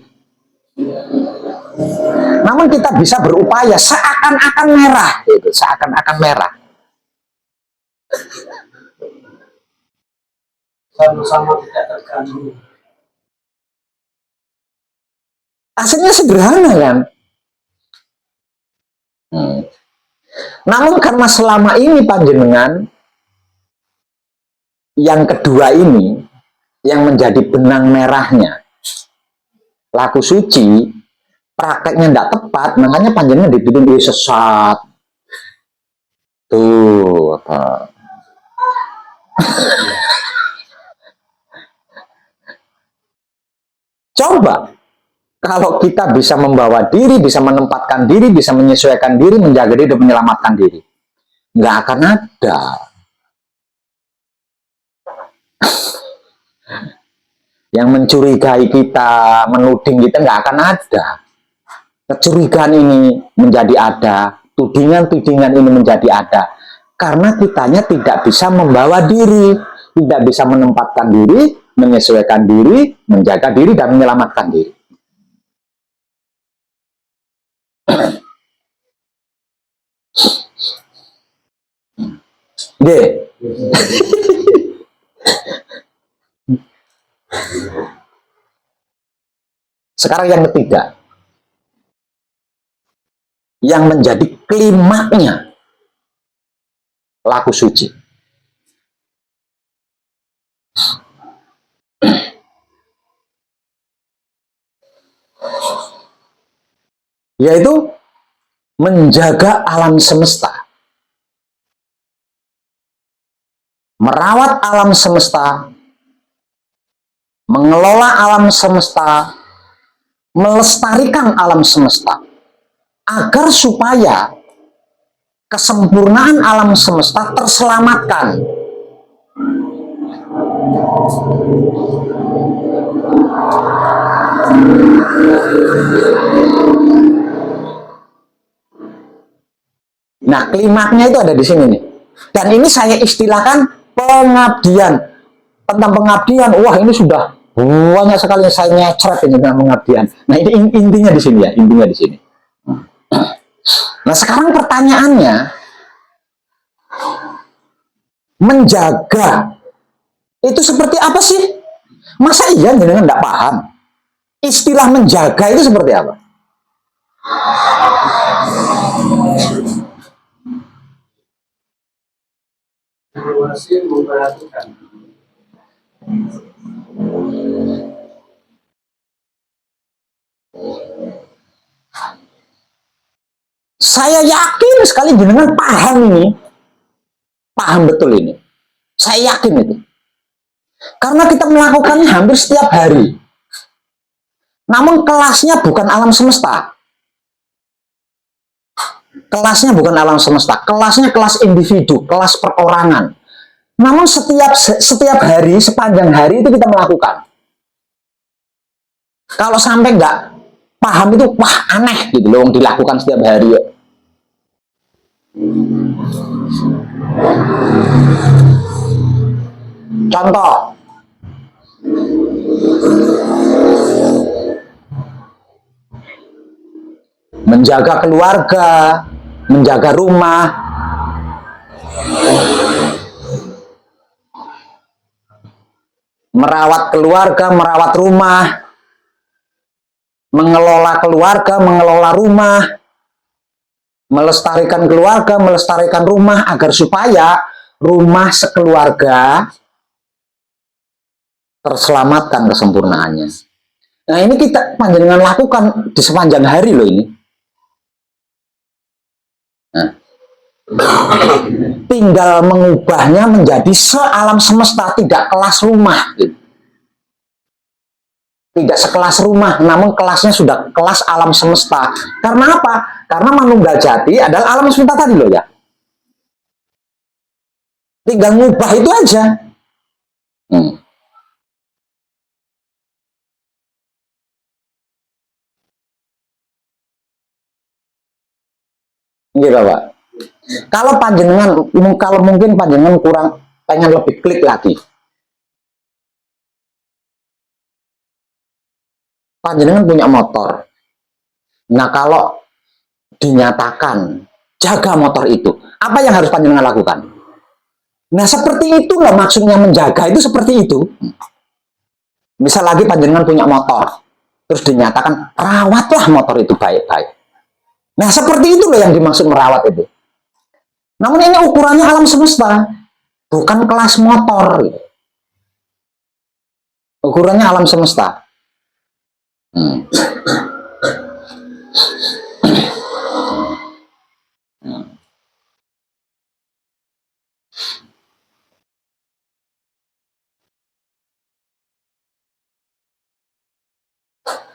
Namun kita bisa berupaya seakan-akan merah gitu, seakan-akan merah. Sama-sama tidak terganggu. Aslinya sederhana kan? Namun karena selama ini panjenengan yang kedua ini yang menjadi benang merahnya laku suci, prakteknya tidak tepat, makanya panjenengan dituduh sesat. Tuh apa? Coba kalau kita bisa membawa diri, bisa menempatkan diri, bisa menyesuaikan diri, menjaga diri, dan menyelamatkan diri, nggak akan ada yang mencurigai kita, menuding kita, nggak akan ada. Kecurigaan ini menjadi ada, tudingan-tudingan ini menjadi ada, karena kitanya tidak bisa membawa diri, tidak bisa menempatkan diri, menyesuaikan diri, menjaga diri, dan menyelamatkan diri. Sekarang yang ketiga, yang menjadi klimaknya laku suci, yaitu menjaga alam semesta, merawat alam semesta, mengelola alam semesta, melestarikan alam semesta, agar supaya kesempurnaan alam semesta terselamatkan. Nah, klimaknya itu ada di sini nih. Dan ini saya istilahkan pengabdian. Tentang pengabdian, wah ini sudah banyak sekali yang saya nyecret ini tentang pengabdian. Nah, ini intinya di sini ya, intinya di sini. Nah, sekarang pertanyaannya, menjaga itu seperti apa sih? Masa iya jenengan nggak paham? Istilah menjaga itu seperti apa? Mengawasi, memperhatikan. Saya yakin sekali jenengan paham ini, paham betul ini. Saya yakin itu. Karena kita melakukannya hampir setiap hari. Namun kelasnya bukan alam semesta. Kelasnya bukan alam semesta. Kelasnya kelas individu, kelas perorangan. Namun setiap hari, sepanjang hari itu kita melakukan. Kalau sampai nggak paham itu, wah aneh gitu loh, dilakukan setiap hari. Contoh, menjaga keluarga, menjaga rumah, merawat keluarga, merawat rumah, mengelola keluarga, mengelola rumah, melestarikan keluarga, melestarikan rumah, agar supaya rumah sekeluarga terselamatkan kesempurnaannya. Nah, ini kita panjenengan lakukan di sepanjang hari loh ini. Nah, tinggal mengubahnya menjadi sealam semesta, tidak kelas rumah gitu. Tidak sekelas rumah, namun kelasnya sudah kelas alam semesta. Karena apa? Karena manunggal jati adalah alam semesta tadi loh ya. Tinggal ngubah itu aja. Gitu Pak. Kalau mungkin panjenengan kurang pengen lebih klik lagi. Panjenengan punya motor. Nah, kalau dinyatakan jaga motor itu, apa yang harus panjenengan lakukan? Nah, seperti itulah maksudnya menjaga itu, seperti itu. Misal lagi panjenengan punya motor, terus dinyatakan rawatlah motor itu baik-baik. Nah, seperti itu loh yang dimaksud merawat itu. Namun ini ukurannya alam semesta, bukan kelas motor. Ukurannya alam semesta.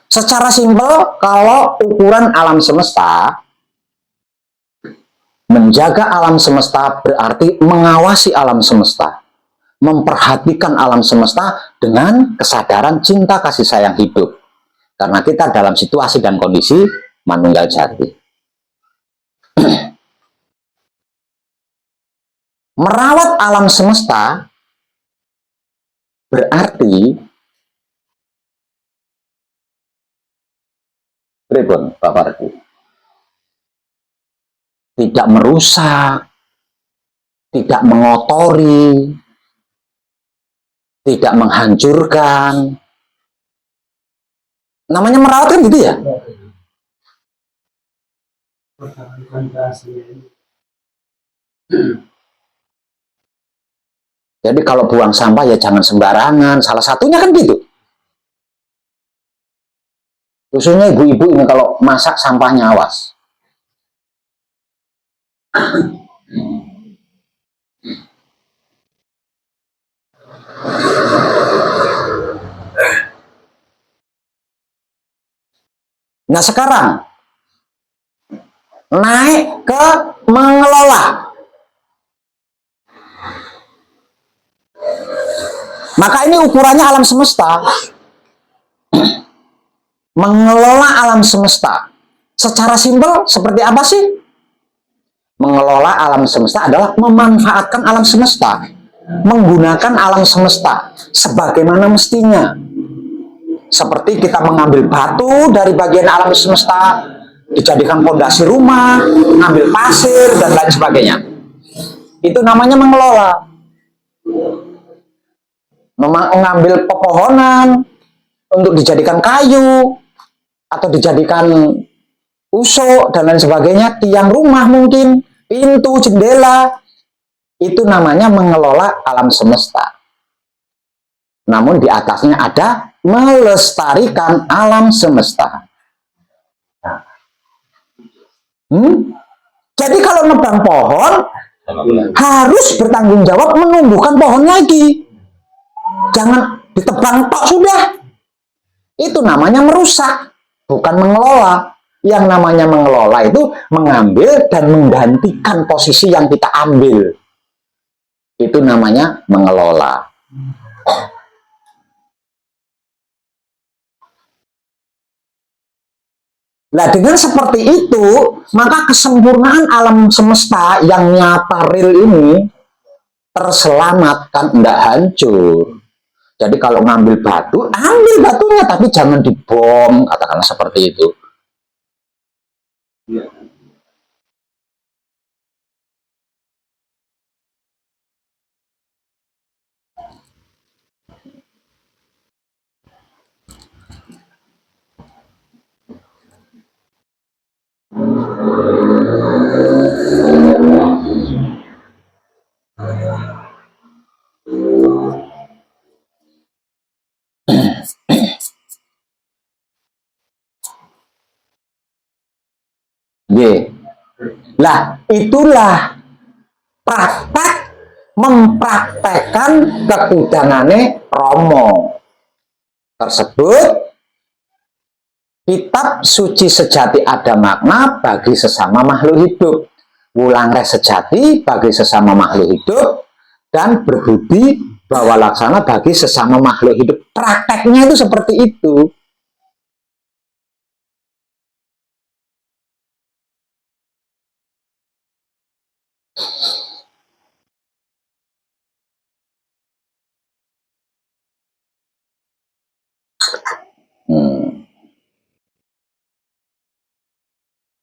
Secara simpel, kalau ukuran alam semesta, menjaga alam semesta berarti mengawasi alam semesta. memperhatikan alam semesta dengan kesadaran cinta kasih sayang hidup. Karena kita dalam situasi dan kondisi manunggal jati. Merawat alam semesta berarti pripun Bapak Ibu? Tidak merusak, tidak mengotori, tidak menghancurkan. Namanya merawat kan gitu ya? Jadi kalau buang sampah ya jangan sembarangan. Salah satunya kan gitu. Khususnya ibu-ibu ini kalau masak sampahnya awas. Nah sekarang naik ke mengelola. Maka ini ukurannya alam semesta. Mengelola alam semesta. Secara simpel seperti apa sih? Mengelola alam semesta adalah memanfaatkan alam semesta. Menggunakan alam semesta sebagaimana mestinya. Seperti kita mengambil batu dari bagian alam semesta, dijadikan fondasi rumah, mengambil pasir, dan lain sebagainya. Itu namanya mengelola. Mengambil pepohonan untuk dijadikan kayu, atau dijadikan usuk, dan lain sebagainya, tiang rumah mungkin, pintu, jendela, itu namanya mengelola alam semesta. Namun di atasnya ada melestarikan alam semesta. Jadi kalau nebang pohon harus bertanggung jawab menumbuhkan pohon lagi. Jangan ditebang tok sudah. Itu namanya merusak, bukan mengelola. Yang namanya mengelola itu mengambil dan menggantikan posisi yang kita ambil. Itu namanya mengelola. Nah, dengan seperti itu, maka kesempurnaan alam semesta yang nyata real ini terselamatkan, tidak hancur. Jadi kalau ngambil batu, ambil batunya, tapi jangan dibom, katakanlah seperti itu. Lah, itulah praktek mempraktekkan kekudangane Romo tersebut. Kitab suci sejati ada makna bagi sesama makhluk hidup, wulangre sejati bagi sesama makhluk hidup, dan berbudi bawa laksana bagi sesama makhluk hidup. Prakteknya itu seperti itu.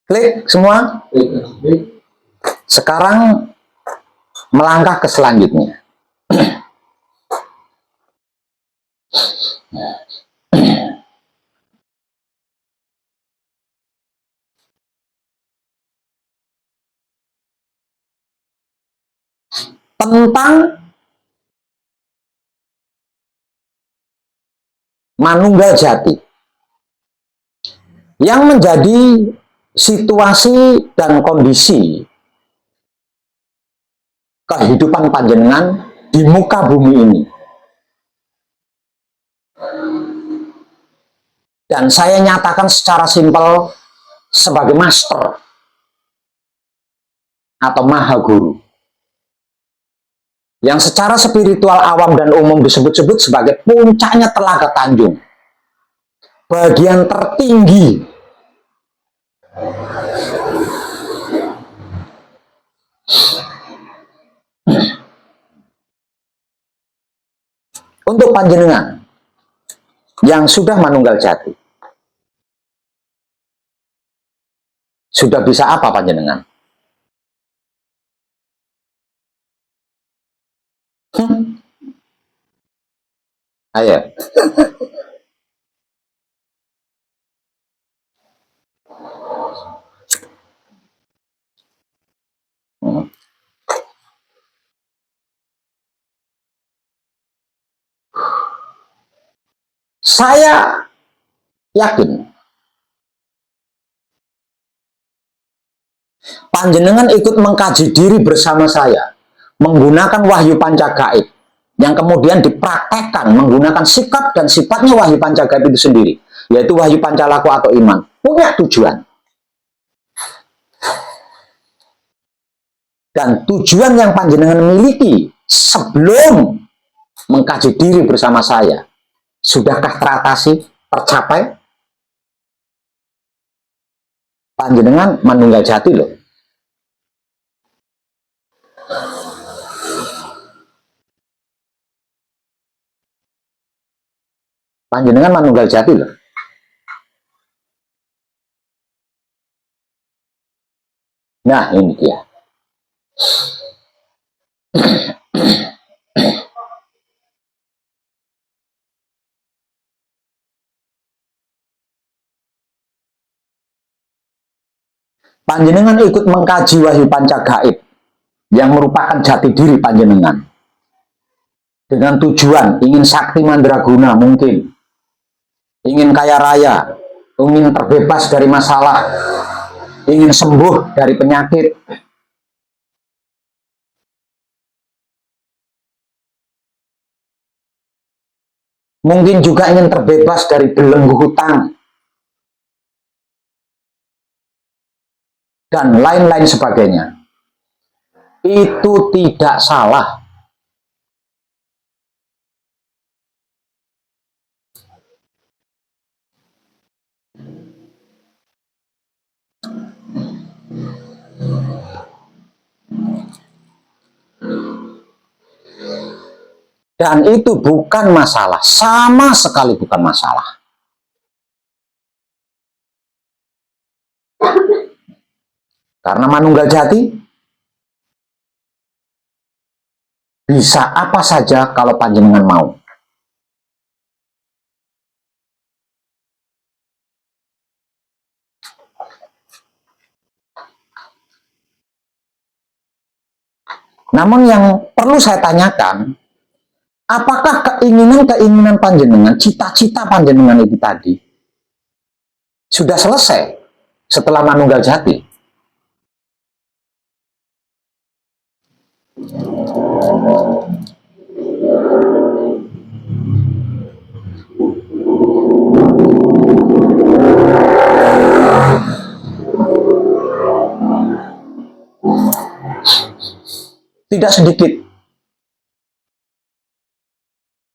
Klik semua. Sekarang melangkah ke selanjutnya. Tentang manunggal jati yang menjadi situasi dan kondisi kehidupan panjenengan di muka bumi ini. Dan saya nyatakan secara simpel sebagai master atau maha guru yang secara spiritual awam dan umum disebut-sebut sebagai puncaknya Telaga Tanjung, bagian tertinggi untuk panjenengan yang sudah manunggal jati. Sudah bisa apa panjenengan? Ayo. Saya yakin panjenengan ikut mengkaji diri bersama saya menggunakan wahyu pancagaib yang kemudian dipraktekkan menggunakan sikap dan sifatnya wahyu pancagaib itu sendiri, yaitu wahyu pancalaku atau iman, punya tujuan. Dan tujuan yang panjenengan miliki sebelum mengkaji diri bersama saya, sudahkah teratasi, tercapai? Panjenengan manunggal jati loh. Panjenengan manunggal jati loh. Nah, ini dia. Panjenengan ikut mengkaji wahyu pancagaib yang merupakan jati diri panjenengan dengan tujuan ingin sakti mandraguna, mungkin ingin kaya raya, ingin terbebas dari masalah, ingin sembuh dari penyakit, mungkin juga ingin terbebas dari belenggu hutang, dan lain-lain sebagainya. Itu tidak salah. Dan itu bukan masalah, sama sekali bukan masalah. Karena manunggal jati bisa apa saja kalau panjenengan mau. Namun yang perlu saya tanyakan, apakah keinginan-keinginan panjenengan, cita-cita panjenengan itu tadi sudah selesai setelah manunggal jati? Tidak sedikit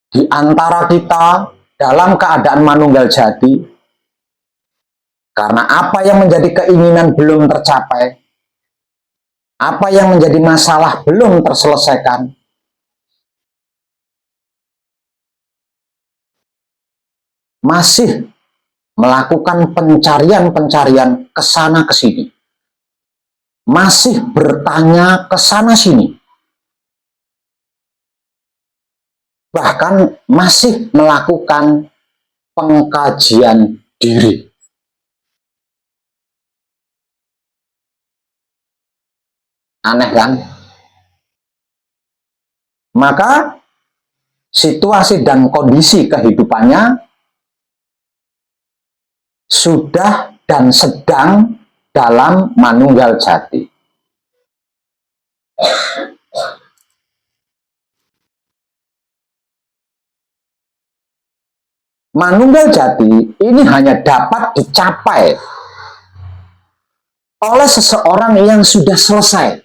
di antara kita dalam keadaan manunggal jati, karena apa yang menjadi keinginan belum tercapai, apa yang menjadi masalah belum terselesaikan, masih melakukan pencarian-pencarian ke sana ke sini, masih bertanya ke sana sini, bahkan masih melakukan pengkajian diri. Aneh kan? Maka situasi dan kondisi kehidupannya sudah dan sedang dalam manunggal jati. Manunggal jati ini hanya dapat dicapai oleh seseorang yang sudah selesai.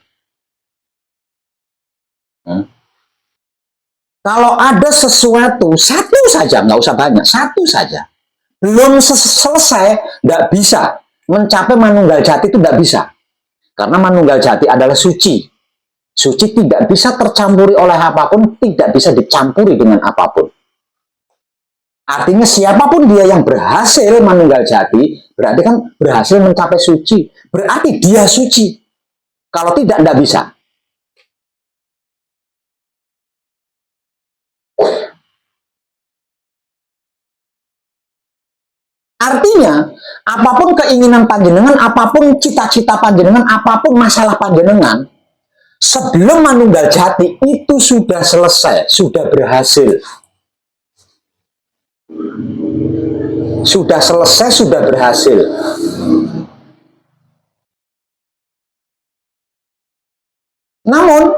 Kalau ada sesuatu, satu saja, nggak usah banyak, satu saja, belum selesai, nggak bisa mencapai manunggal jati itu nggak bisa. Karena manunggal jati adalah suci. Suci tidak bisa tercampuri oleh apapun, tidak bisa dicampuri dengan apapun. Artinya siapapun dia yang berhasil manunggal jati, berarti kan berhasil mencapai suci. Berarti dia suci. Kalau tidak bisa. Artinya, apapun keinginan panjenengan, apapun cita-cita panjenengan, apapun masalah panjenengan, sebelum manunggal jati itu sudah selesai, sudah berhasil. Sudah selesai, sudah berhasil. Namun,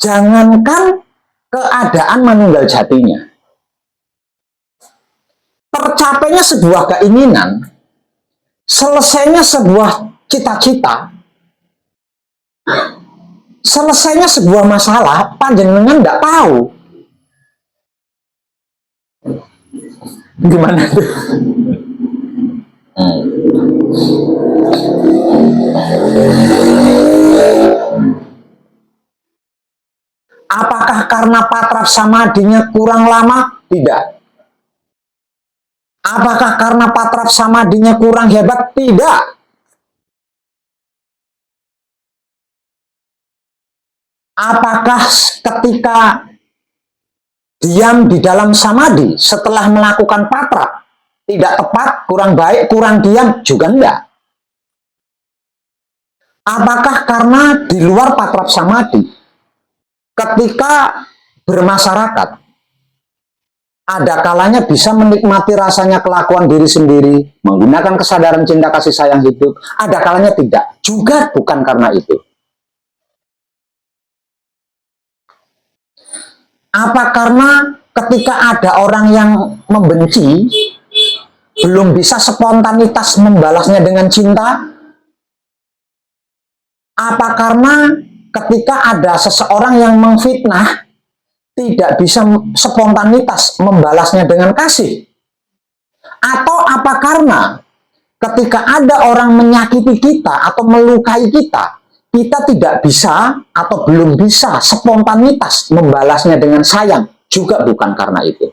jangankan keadaan manunggal jatinya, tercapainya sebuah keinginan, selesainya sebuah cita-cita, selesainya sebuah masalah, panjenengan nggak tahu. Gimana tuh? Apakah karena patrap samadinya kurang lama? Tidak. Apakah karena patrap samadinya kurang hebat? Tidak. Apakah ketika diam di dalam samadhi setelah melakukan patrap tidak tepat, kurang baik, kurang diam? Juga enggak. Apakah karena di luar patrap samadhi ketika bermasyarakat ada kalanya bisa menikmati rasanya kelakuan diri sendiri, menggunakan kesadaran cinta kasih sayang hidup, ada kalanya tidak, juga bukan karena itu. Apa karena ketika ada orang yang membenci, belum bisa spontanitas membalasnya dengan cinta? Apa karena ketika ada seseorang yang memfitnah, tidak bisa spontanitas membalasnya dengan kasih? Atau apa karena ketika ada orang menyakiti kita atau melukai kita, kita tidak bisa atau belum bisa spontanitas membalasnya dengan sayang? Juga bukan karena itu.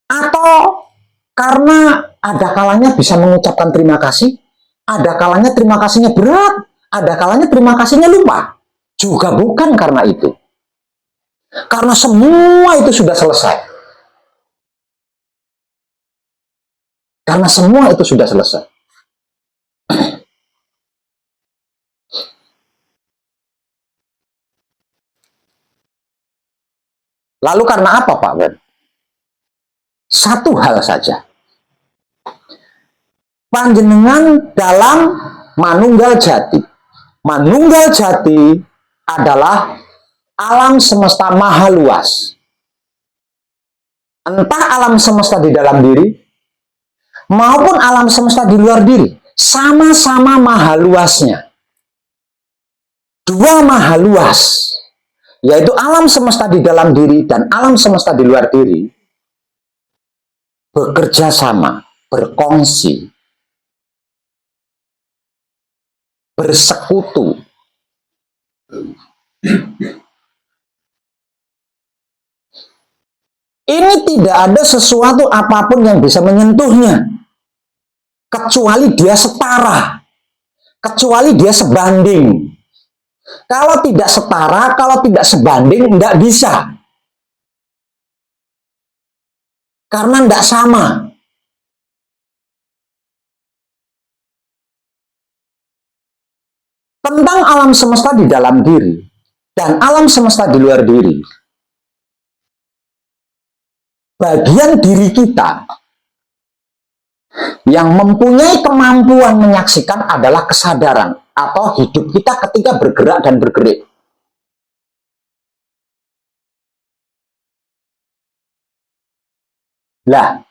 Atau karena ada kalanya bisa mengucapkan terima kasih, ada kalanya terima kasihnya berat, ada kalanya terima kasihnya lupa. Juga bukan karena itu. Karena semua itu sudah selesai. Karena semua itu sudah selesai. Lalu karena apa, Pak Ben? Satu hal saja. Panjenengan dalam manunggal jati. Manunggal jati adalah alam semesta maha luas. Entah alam semesta di dalam diri maupun alam semesta di luar diri, sama-sama maha luasnya. Dua maha luas, yaitu alam semesta di dalam diri dan alam semesta di luar diri, bekerja sama, berkongsi, bersekutu. Ini tidak ada sesuatu apapun yang bisa menyentuhnya, kecuali dia setara, kecuali dia sebanding. Kalau tidak setara, kalau tidak sebanding, tidak bisa. Karena tidak sama. Tentang alam semesta di dalam diri dan alam semesta di luar diri, bagian diri kita yang mempunyai kemampuan menyaksikan adalah kesadaran atau hidup kita ketika bergerak dan bergerik. Lah,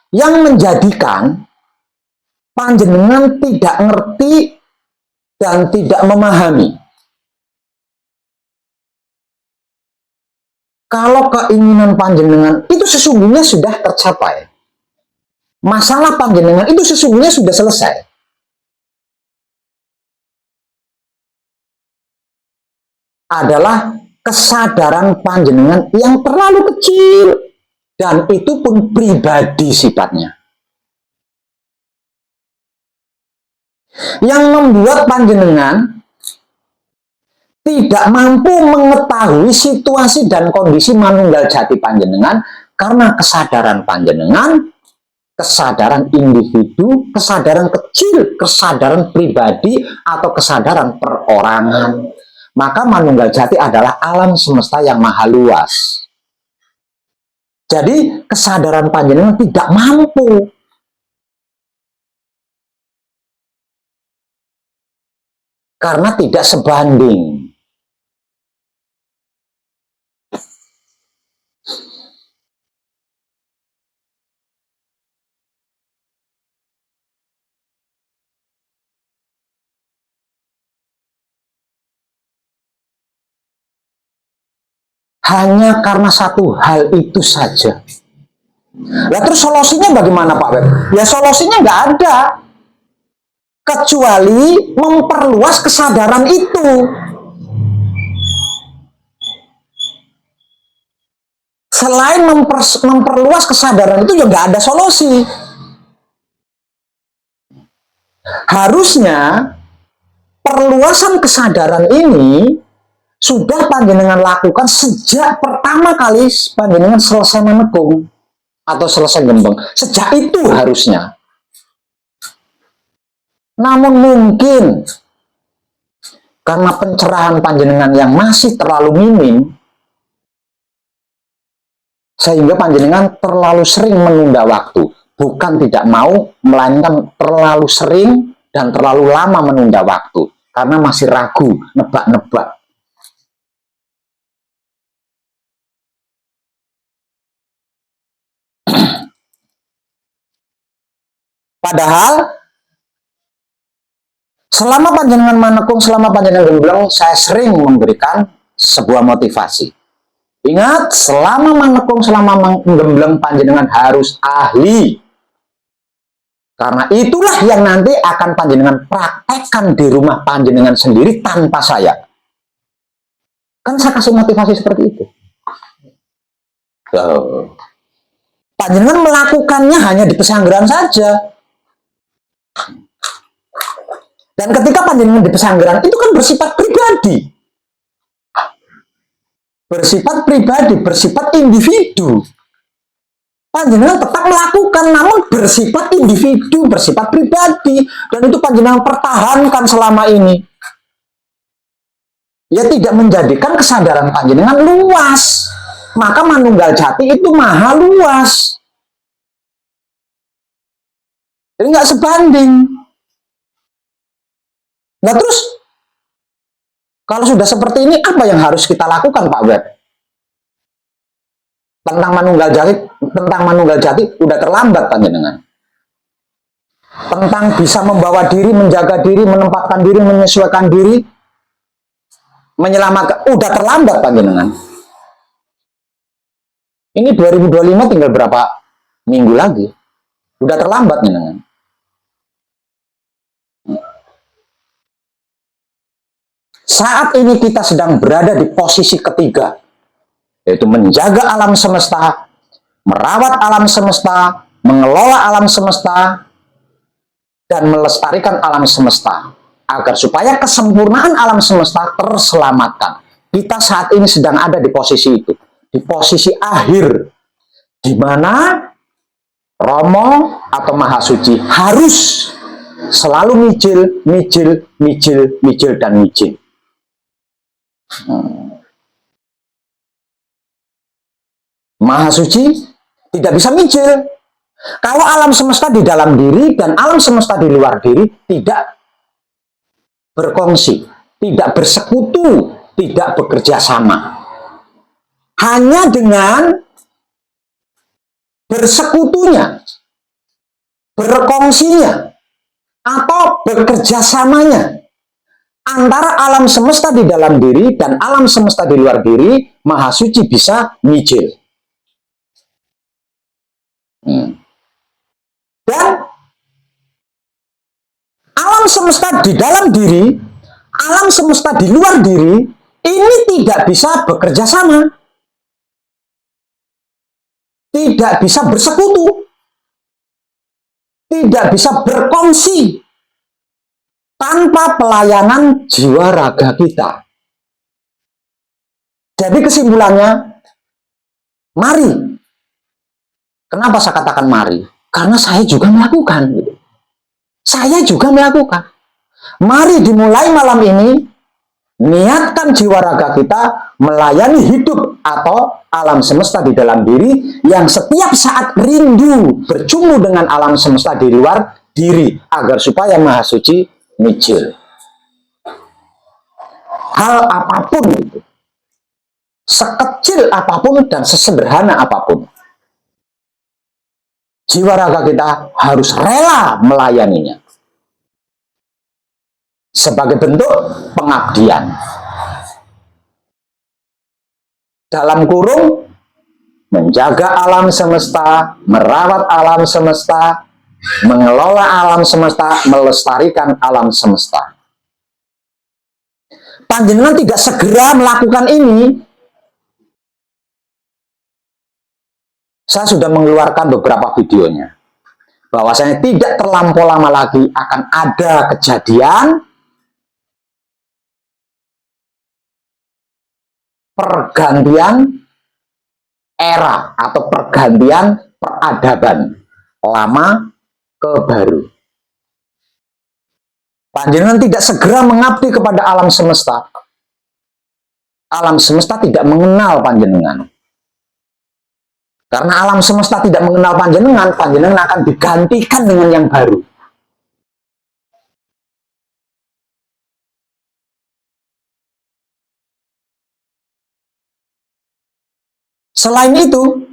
yang menjadikan panjenengan tidak ngerti dan tidak memahami kalau keinginan panjenengan itu sesungguhnya sudah tercapai, masalah panjenengan itu sesungguhnya sudah selesai. Adalah kesadaran panjenengan yang terlalu kecil, dan itu pun pribadi sifatnya, yang membuat panjenengan tidak mampu mengetahui situasi dan kondisi manunggal jati panjenengan karena kesadaran panjenengan, kesadaran individu, kesadaran kecil, kesadaran pribadi, atau kesadaran perorangan. Maka manunggal jati adalah alam semesta yang maha luas. Jadi kesadaran panjenengan tidak mampu karena tidak sebanding. Hanya karena satu hal itu saja. Nah terus solusinya bagaimana Pak Web? Ya solusinya nggak ada, kecuali memperluas kesadaran itu. Selain memperluas kesadaran itu juga nggak ada solusi. Harusnya perluasan kesadaran ini sudah panjenengan lakukan sejak pertama kali panjenengan selesai menekung atau selesai gembeng. Sejak itu harusnya. Namun mungkin karena pencerahan panjenengan yang masih terlalu minim, sehingga panjenengan terlalu sering menunda waktu. Bukan tidak mau, melainkan terlalu sering dan terlalu lama menunda waktu. Karena masih ragu, nebak-nebak. Padahal selama panjenengan menekung, selama panjenengan gembleng, saya sering memberikan sebuah motivasi. Ingat, selama menekung, selama menggembleng, panjenengan harus ahli. Karena itulah yang nanti akan panjenengan praktekkan di rumah panjenengan sendiri tanpa saya. Kan saya kasih motivasi seperti itu. Panjenengan melakukannya hanya di pesanggeran saja. Dan ketika panjenengan di pesanggeran itu kan bersifat pribadi. Bersifat pribadi, bersifat individu. Panjenengan tetap melakukan, namun bersifat individu, bersifat pribadi. Dan itu panjenengan pertahankan selama ini. Ya tidak menjadikan kesadaran panjenengan luas. Maka manunggal jati itu maha luas. Jadi nggak sebanding. Nah terus, kalau sudah seperti ini, apa yang harus kita lakukan Pak Web? Tentang manunggal jati udah terlambat panjenengan. Tentang bisa membawa diri, menjaga diri, menempatkan diri, menyesuaikan diri, menyelamatkan, udah terlambat panjenengan. Ini 2025 tinggal berapa minggu lagi, udah terlambat panjenengan. Saat ini kita sedang berada di posisi ketiga, yaitu menjaga alam semesta, merawat alam semesta, mengelola alam semesta, dan melestarikan alam semesta, agar supaya kesempurnaan alam semesta terselamatkan. Kita saat ini sedang ada di posisi itu, di posisi akhir, di mana Romo atau Maha Suci harus selalu mijil, dan mijil. Maha Suci tidak bisa mijil. Kalau alam semesta di dalam diri dan alam semesta di luar diri tidak berkongsi, tidak bersekutu, tidak bekerja sama. Hanya dengan bersekutunya, berkongsinya, atau bekerja samanya, antara alam semesta di dalam diri dan alam semesta di luar diri, Maha Suci bisa mijil. Dan alam semesta di dalam diri, alam semesta di luar diri, ini tidak bisa bekerja sama. Tidak bisa bersekutu. Tidak bisa berkongsi tanpa pelayanan jiwa raga kita. Jadi kesimpulannya, mari. Kenapa saya katakan mari? Karena saya juga melakukan. Saya juga melakukan. Mari dimulai malam ini, niatkan jiwa raga kita melayani hidup atau alam semesta di dalam diri yang setiap saat rindu bercumbu dengan alam semesta di luar diri agar supaya Maha Suci mijil. Hal apapun itu, sekecil apapun dan sesederhana apapun, jiwa raga kita harus rela melayaninya sebagai bentuk pengabdian. Dalam kurung, menjaga alam semesta, merawat alam semesta, mengelola alam semesta, melestarikan alam semesta. Panjenengan tidak segera melakukan ini. Saya sudah mengeluarkan beberapa videonya. Bahwasanya tidak terlampau lama lagi akan ada kejadian pergantian era atau pergantian peradaban lama ke baru. Panjenengan tidak segera mengabdi kepada alam semesta. Alam semesta tidak mengenal panjenengan. Karena alam semesta tidak mengenal panjenengan, panjenengan akan digantikan dengan yang baru. Selain itu,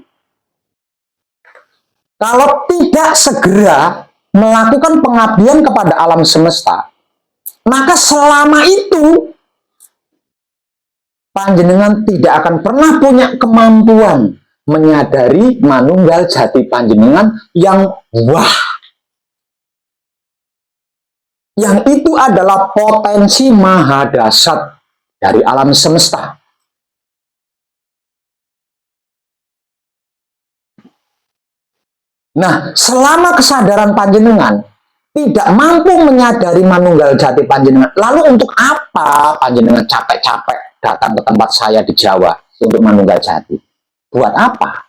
kalau tidak segera melakukan pengabdian kepada alam semesta, maka selama itu panjenengan tidak akan pernah punya kemampuan menyadari manunggal jati panjenengan yang wah. Yang itu adalah potensi maha dahsyat dari alam semesta. Nah, selama kesadaran panjenengan tidak mampu menyadari manunggal jati panjenengan, lalu untuk apa panjenengan capek-capek datang ke tempat saya di Jawa untuk manunggal jati? Buat apa?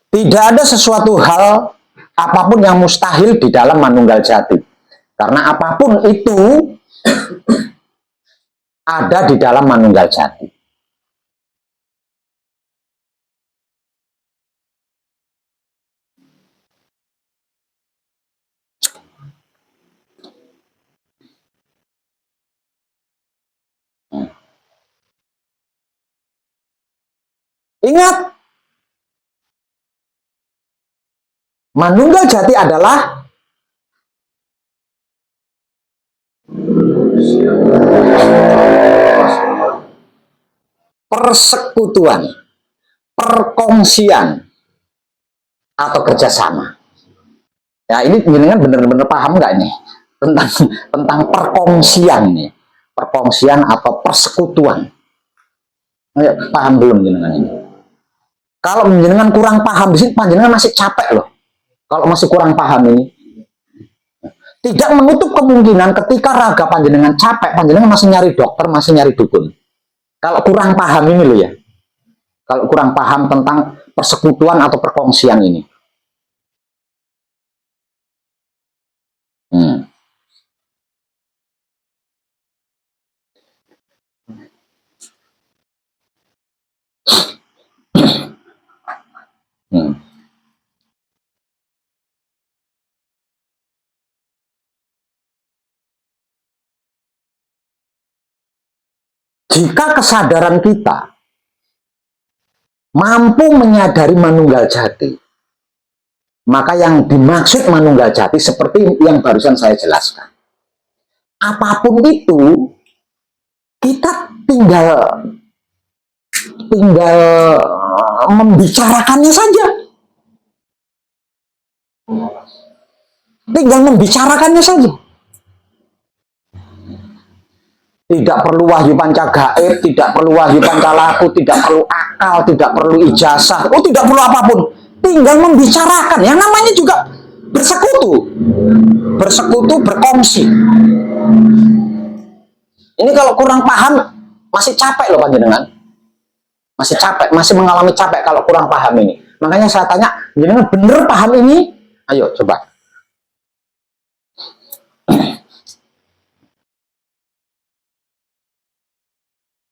Tidak ada sesuatu hal apapun yang mustahil di dalam manunggal jati. Karena apapun itu ada di dalam manunggal jati. Ingat, manunggal jati adalah persekutuan, perkongsian, atau kerjasama. Ya, ini jenengan benar-benar paham nggak nih tentang perkongsian nih, perkongsian atau persekutuan? Paham belum jenengan ini? Kalau jenengan kurang paham di sini, panjenengan masih capek loh. Kalau masih kurang paham ini, tidak menutup kemungkinan ketika raga panjenengan capek, panjenengan masih nyari dokter, masih nyari dukun. Kalau kurang paham ini loh ya, kalau kurang paham tentang persekutuan atau perkongsian ini. Jika kesadaran kita mampu menyadari manunggal jati, maka yang dimaksud manunggal jati seperti yang barusan saya jelaskan. Apapun itu, kita tinggal membicarakannya saja. Tinggal membicarakannya saja. Tidak perlu wahyu panca gaib, tidak perlu wahyu panca laku, tidak perlu akal, tidak perlu ijazah, tidak perlu apapun. Tinggal membicarakan. Yang namanya juga bersekutu. Bersekutu, berkongsi. Ini kalau kurang paham, masih capek loh panjenengan. Masih capek, masih mengalami capek kalau kurang paham ini. Makanya saya tanya, jenengan bener paham ini? Ayo coba.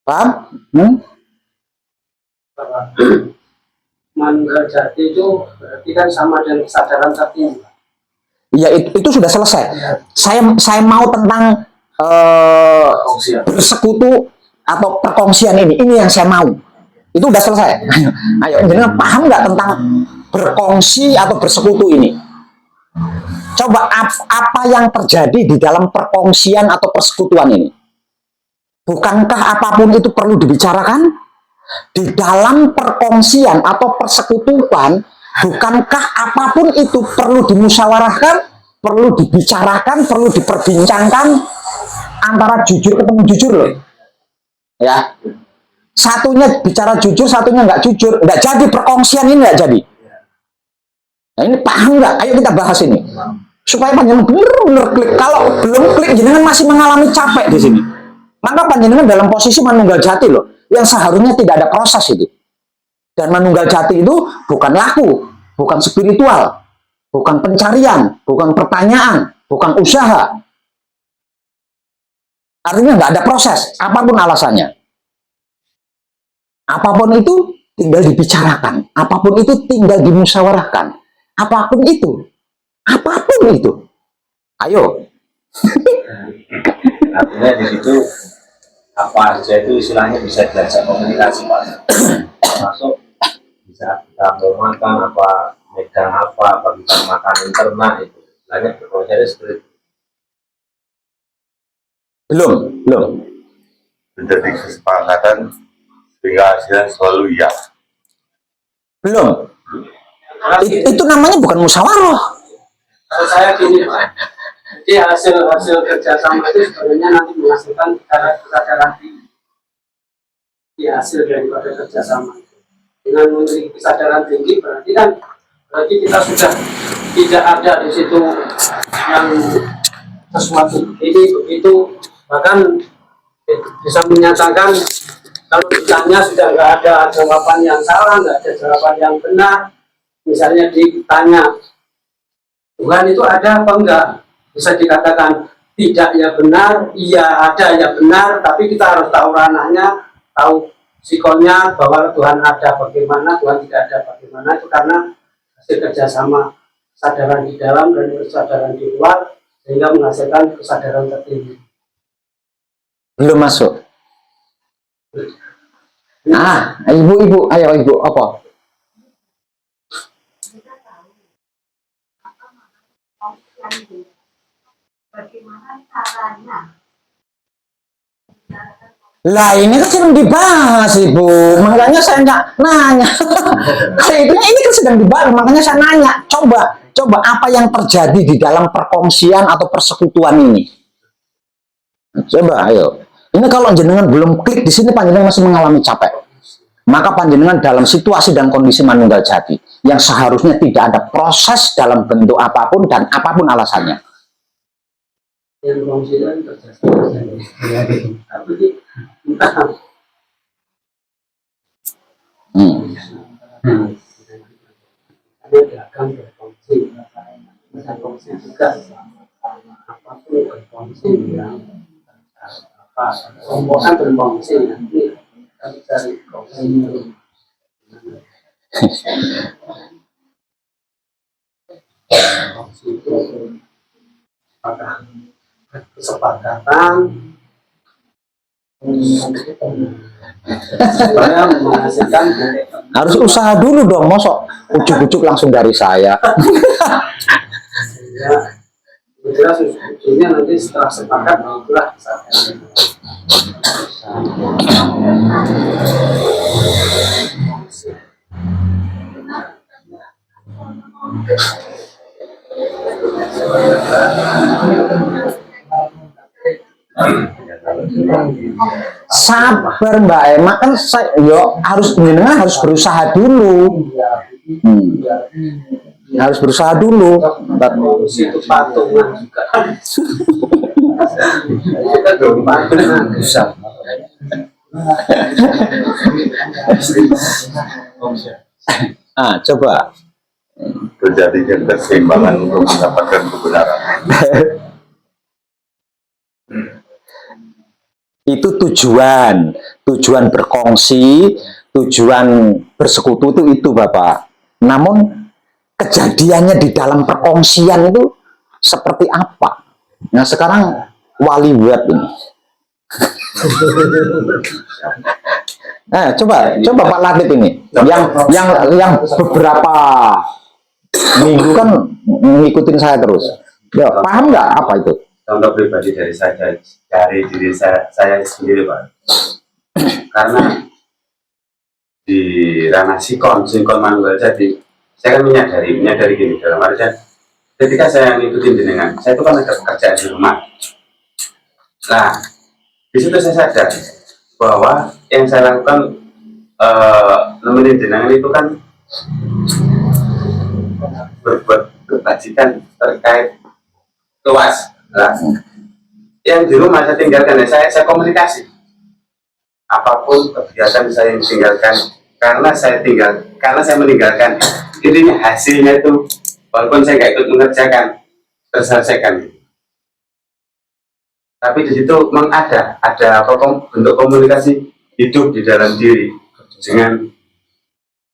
Paham? Manunggal jati itu berarti kan sama dengan kesadaran jati. Ya itu sudah selesai. Saya mau tentang bersekutu atau perkongsian ini. Ini yang saya mau. Itu udah selesai. Ayo, jenengan paham nggak tentang berkongsi atau bersekutu ini? Coba apa yang terjadi di dalam perkongsian atau persekutuan ini? Bukankah apapun itu perlu dibicarakan? Di dalam perkongsian atau persekutuan, bukankah apapun itu perlu dimusyawarahkan, perlu dibicarakan, perlu diperbincangkan antara jujur ketemu jujur loh. Ya. Satunya bicara jujur, satunya nggak jujur. Nggak jadi perkongsian ini, nggak jadi. Nah ini paham nggak? Ayo kita bahas ini. Supaya panjenengan bener-bener klik. Kalau belum klik, jenengan masih mengalami capek di sini. Maka panjenengan dalam posisi manunggal jati loh, yang seharusnya tidak ada proses itu. Dan manunggal jati itu bukan laku, bukan spiritual, bukan pencarian, bukan pertanyaan, bukan usaha. Artinya nggak ada proses, apapun alasannya. Apapun itu tinggal dibicarakan, apapun itu tinggal dimusyawarahkan, apapun itu. Ayo. Artinya di situ apa aja itu istilahnya bisa diajak komunikasi Pak. Masuk bisa kita mau makan apa, megang apa kita makan internet itu. Istilahnya berproses seperti itu. Belum. Menjadi kesepakatan sehingga hasilnya selalu ya. Belum. Itu namanya bukan musyawarah. Kalau saya gini Pak, jadi hasil kerjasama itu sebenarnya nanti menghasilkan kesadaran tinggi. Hasil daripada kerjasama dengan memiliki kesadaran tinggi berarti kita sudah tidak ada di situ yang sesuatu ini begitu, bahkan bisa menyatakan kalau ditanya sudah nggak ada jawaban yang salah, nggak ada jawaban yang benar. Misalnya ditanya Tuhan itu ada apa enggak, bisa dikatakan tidak ya benar, iya ada ya benar, tapi kita harus tahu ranahnya, tahu sikonnya bahwa Tuhan ada bagaimana, Tuhan tidak ada bagaimana. Itu karena hasil kerjasama kesadaran di dalam dan kesadaran di luar sehingga menghasilkan kesadaran tertinggi. Belum masuk. Ibu, ayo ibu, apa? Bagaimana caranya? Lah ini kan sedang dibahas ibu, makanya saya nggak nanya. Ini kan sedang dibahas, makanya saya nanya. Coba apa yang terjadi di dalam perkongsian atau persekutuan ini? Coba, ayo. Ini kalau jenengan belum klik di sini, panjenengan masih mengalami capek. Maka panjenengan dalam situasi dan kondisi manunggal jati yang seharusnya tidak ada proses dalam bentuk apapun dan apapun alasannya. Yang kongsian kerjasama tapi ada dagang berkongsi, berkongsi juga apapun berkongsi yang rombongan berkongsi nanti kami cari kongsi itu apakah kesepakatan Supaya menghasilkan Harus usaha dulu dong, mosok ujuk-ujuk langsung dari saya. ya, jelas ujungnya nanti setelah sepakat itulah saya. Sabar Mbak Emma, kan saya yo harus jenengan harus berusaha dulu. Harus berusaha dulu. Itu patungan juga. Kita dong patungan bisa. Ah, coba. Terjadinya keseimbangan untuk mendapatkan kebenaran. Itu tujuan berkongsi, tujuan bersekutu itu Bapak. Namun kejadiannya di dalam perkongsian itu seperti apa? Nah sekarang wali web ini. Coba Pak Latif ini, yang beberapa minggu kan ngikutin saya terus. Ya, paham nggak apa itu? Contoh pribadi dari saya, dari diri saya sendiri Pak. Karena di ranah sinkron manual jadi saya kan menyadari gini dalam artian ketika saya ngikutin jenengan, saya itu kan ada pekerjaan di rumah. Nah, di situ saya sadar bahwa yang saya lakukan nemenin jenengan itu kan berbuat kebajikan terkait luas. Nah, yang di rumah saya tinggalkan, saya komunikasi. Apapun kegiatan saya yang tinggalkan, karena saya meninggalkan, intinya hasilnya itu walaupun saya nggak ikut mengerjakan, terselesaikan. Tapi di situ memang ada bentuk komunikasi hidup di dalam diri dengan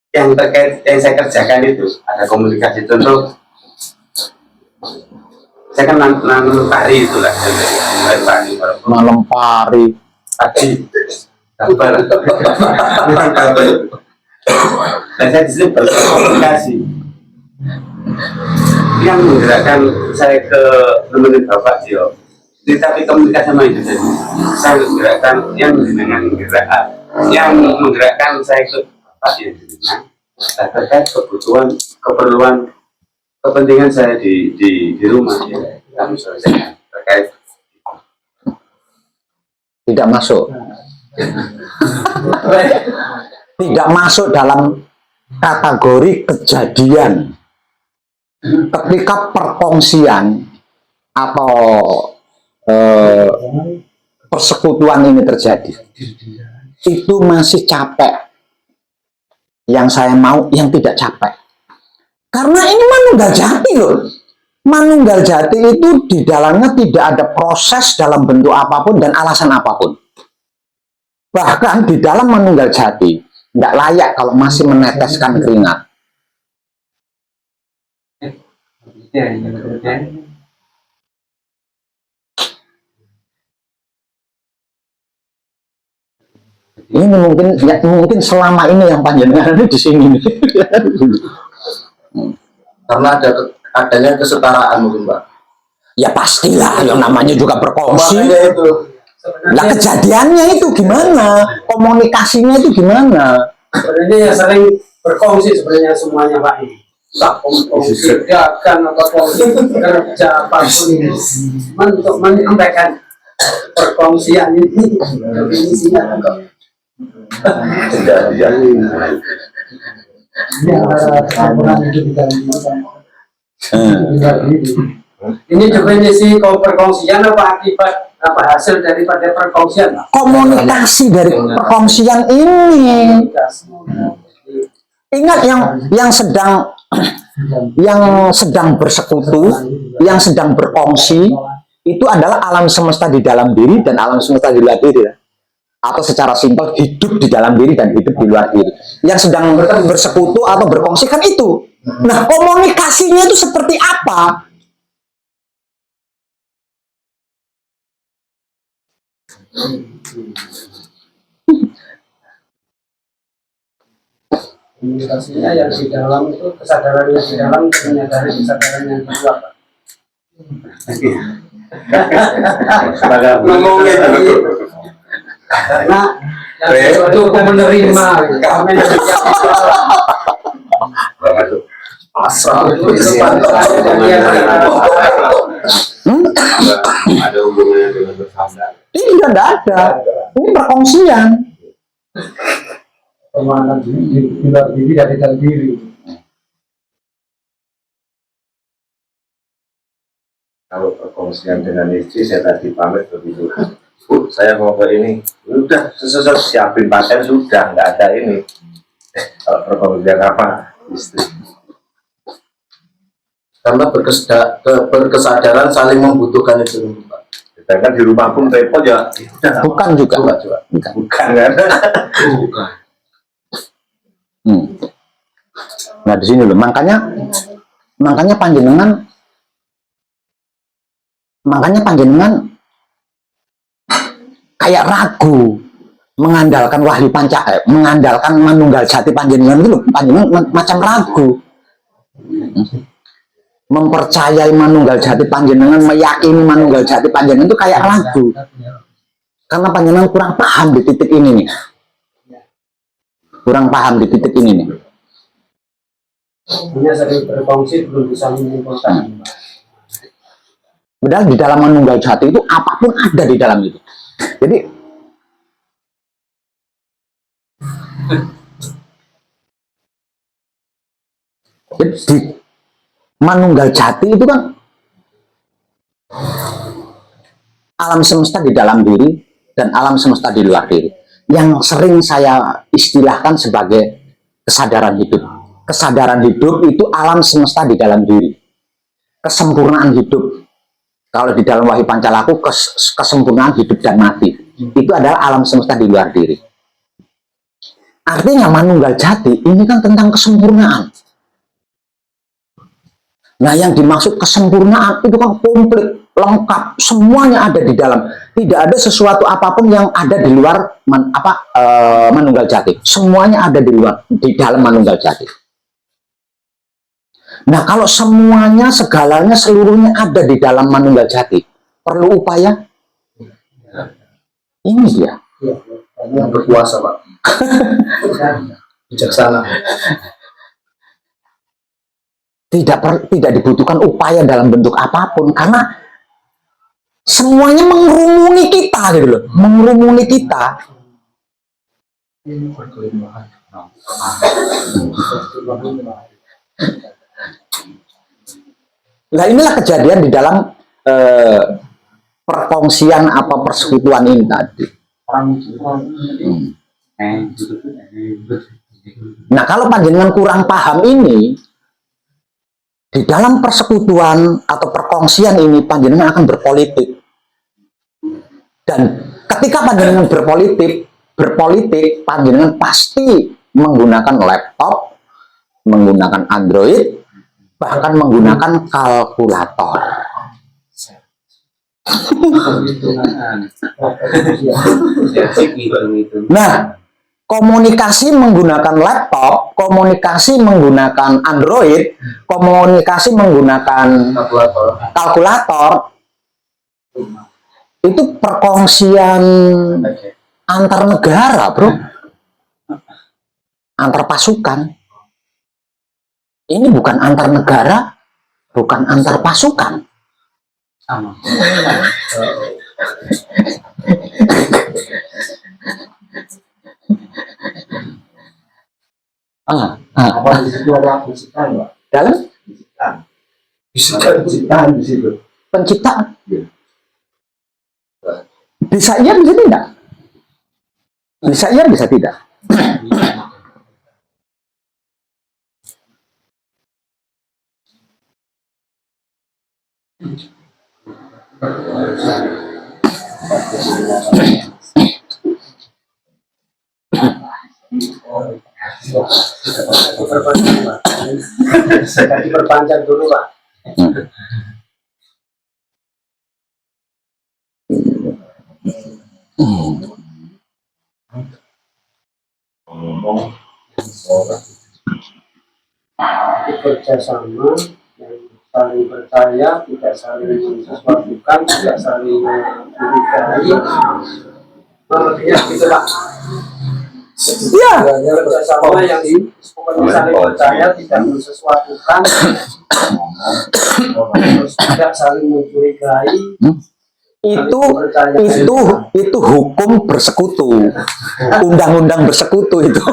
yang terkait yang saya kerjakan itu ada komunikasi. Contoh saya kan nanam pari itulah, mulai pari Malam pari. pagi kabar. Dan saya di sini berkomunikasi yang menggerakkan saya ke nemenin Bapak Dio. Tapi komunikasi sama itu jadi saya menggerakkan yang menggerakkan saya ke Bapak Dio terkait keperluan kepentingan saya di rumah ya kami selesaikan terkait Tidak masuk. Tidak masuk dalam kategori kejadian ketika perkongsian atau persekutuan ini terjadi. Itu masih capek. Yang saya mau, yang tidak capek. Karena ini manunggal jati loh. Manunggal jati itu di dalamnya tidak ada proses dalam bentuk apapun dan alasan apapun. Bahkan di dalam manunggal jati, nggak layak kalau masih meneteskan keringat. Ini mungkin selama ini yang panjenengan ini di sini. Karena adanya kesetaraan mungkin Pak. Ya pastilah, yang namanya juga berkongsi. Makanya itu Lah kejadiannya itu gimana? Komunikasinya itu gimana? sebenarnya yang sering berkongsi sebenarnya semuanya Pak ini. Tak kongsi dagang atau kongsi kerja apapun untuk menyampaikan perkongsian ini definisinya kok. Ini definisi perkongsian apa akibat apa hasil daripada perkongsian? Komunikasi dari perkongsian ini. Ingat yang sedang bersekutu, yang sedang berkongsi itu adalah alam semesta di dalam diri dan alam semesta di luar diri. Atau secara simpel hidup di dalam diri dan hidup di luar diri. Yang sedang bersekutu atau berkongsi kan itu. Nah, komunikasinya itu seperti apa? Komunikasinya yang di dalam itu, kesadaran yang di dalam itu menyadari kesadaran yang di luar, Pak. Ngomongin Karena yang itu menerima kami Asal ada hubungannya dengan bersama. Iya, tidak ada. Ini perkongsian. pemahaman diri dari dalam diri. Kalau perkongsian dengan istri, saya tadi pamit begitu. Bu, saya mau ke ini. Udah, sesuatu siapin paten sudah, nggak ada ini. Kalau perkongsian apa? Istri. karena berkesadaran saling membutuhkan itu, Pak. Sedangkan di rumah pun repot ya. Udah, Bukan juga. Coba. Bukan. bukan kan? Bukan. Nah di sini loh, makanya panjenengan kayak ragu mengandalkan Wahyu mengandalkan Manunggal Jati panjenengan itu loh, panjenengan macam ragu mempercayai Manunggal Jati panjenengan, meyakini Manunggal Jati panjenengan itu kayak ragu karena panjenengan kurang paham di titik ini nih. Hanya sering berkongsi belum bisa menyimpulkan. Padahal di dalam Manunggal Jati itu apapun ada di dalam itu. Jadi di Manunggal Jati itu kan alam semesta di dalam diri dan alam semesta di luar diri, yang sering saya istilahkan sebagai kesadaran hidup. Kesadaran hidup itu alam semesta di dalam diri. Kesempurnaan hidup, kalau di dalam Wahyu Pancalaku, kesempurnaan hidup dan mati, itu adalah alam semesta di luar diri. Artinya Manunggal Jati ini kan tentang kesempurnaan. Nah yang dimaksud kesempurnaan itu kan komplit, lengkap, semuanya ada di dalam. Tidak ada sesuatu apapun yang ada di luar Manunggal Jati. Semuanya ada di dalam Manunggal Jati. Nah kalau semuanya, segalanya, seluruhnya ada di dalam Manunggal Jati, perlu upaya. Ini dia. Yang berkuasa, Pak. Bijaksana. Tidak dibutuhkan upaya dalam bentuk apapun, karena semuanya mengerumuni kita gitu loh, mengerumuni kita. Nah inilah kejadian di dalam perkongsian persekutuan ini tadi. Nah kalau panjenengan kurang paham ini, di dalam persekutuan atau perkongsian ini panjenengan akan berpolitik. Dan ketika panjenengan berpolitik panjenengan pasti menggunakan laptop, menggunakan Android, bahkan menggunakan kalkulator. Nah, komunikasi menggunakan laptop, komunikasi menggunakan Android, komunikasi menggunakan kalkulator, itu perkongsian antar negara, bro, antar pasukan. Ini bukan antar negara, bukan antar pasukan. Dalam Penciptaan di situ. penciptaan. Bisa iya, bisa tidak. Bisa iya, bisa tidak. Diperpanjang dulu, Pak. Ngomong bekerja sama, yang saling percaya, tidak saling mensesuaikan, tidak saling mencurigai. Lebihnya gitu Pak. Ya, Bekerja sama yang pokoknya saling percaya, tidak mensesuaikan, terus tidak saling mencurigai. itu hukum bersekutu, undang-undang bersekutu itu.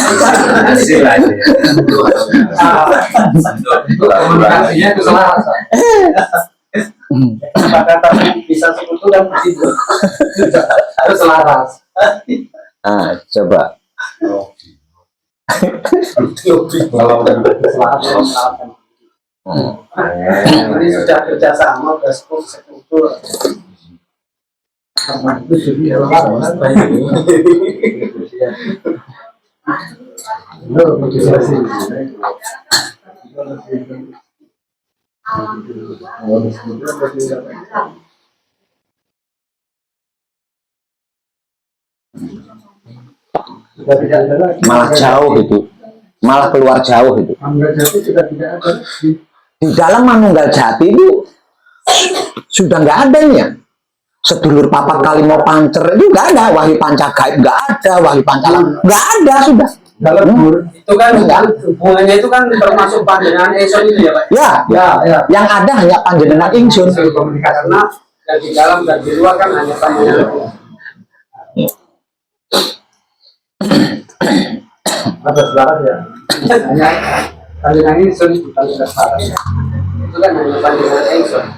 hasil aja. Komunikasinya itu salah. Kata bisa sekutu dan begitu harus selaras. Nah, coba. Ini sudah kerjasama bersekutu. Malah jauh itu, malah keluar jauh itu. Di dalam Manunggal Jati itu sudah nggak adanya sedulur papat kali mau pancer, itu nggak ada. Wahyu Pancagaib nggak ada, Wahyu Pancalang nggak ada, sudah. Itu kan hubungannya itu kan termasuk panjenengan Ingsun itu ya Pak? Ya. Yang ada hanya panjenengan Ingsun. Karena yang di dalam dan di luar kan hanya panjenengan. Ada selaras ya? Hanya panjenengan Ingsun bukan selaras. Itu kan hanya panjenengan Ingsun.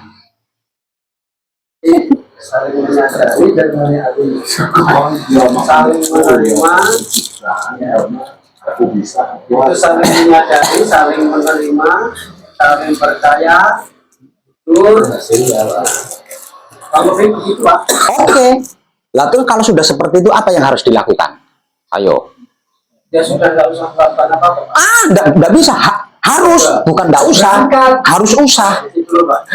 Saling menyadari dan menyadari, saling menerima, itu saling menyadari, saling menerima, saling percaya, betul. Kalau begitu Pak. Oke. Lalu kalau sudah seperti itu apa yang harus dilakukan? Ayo. Ya sudah nggak usah melakukan apa-apa. Nggak bisa. Harus, bukan nggak usah, harus usah. Itu loh Pak.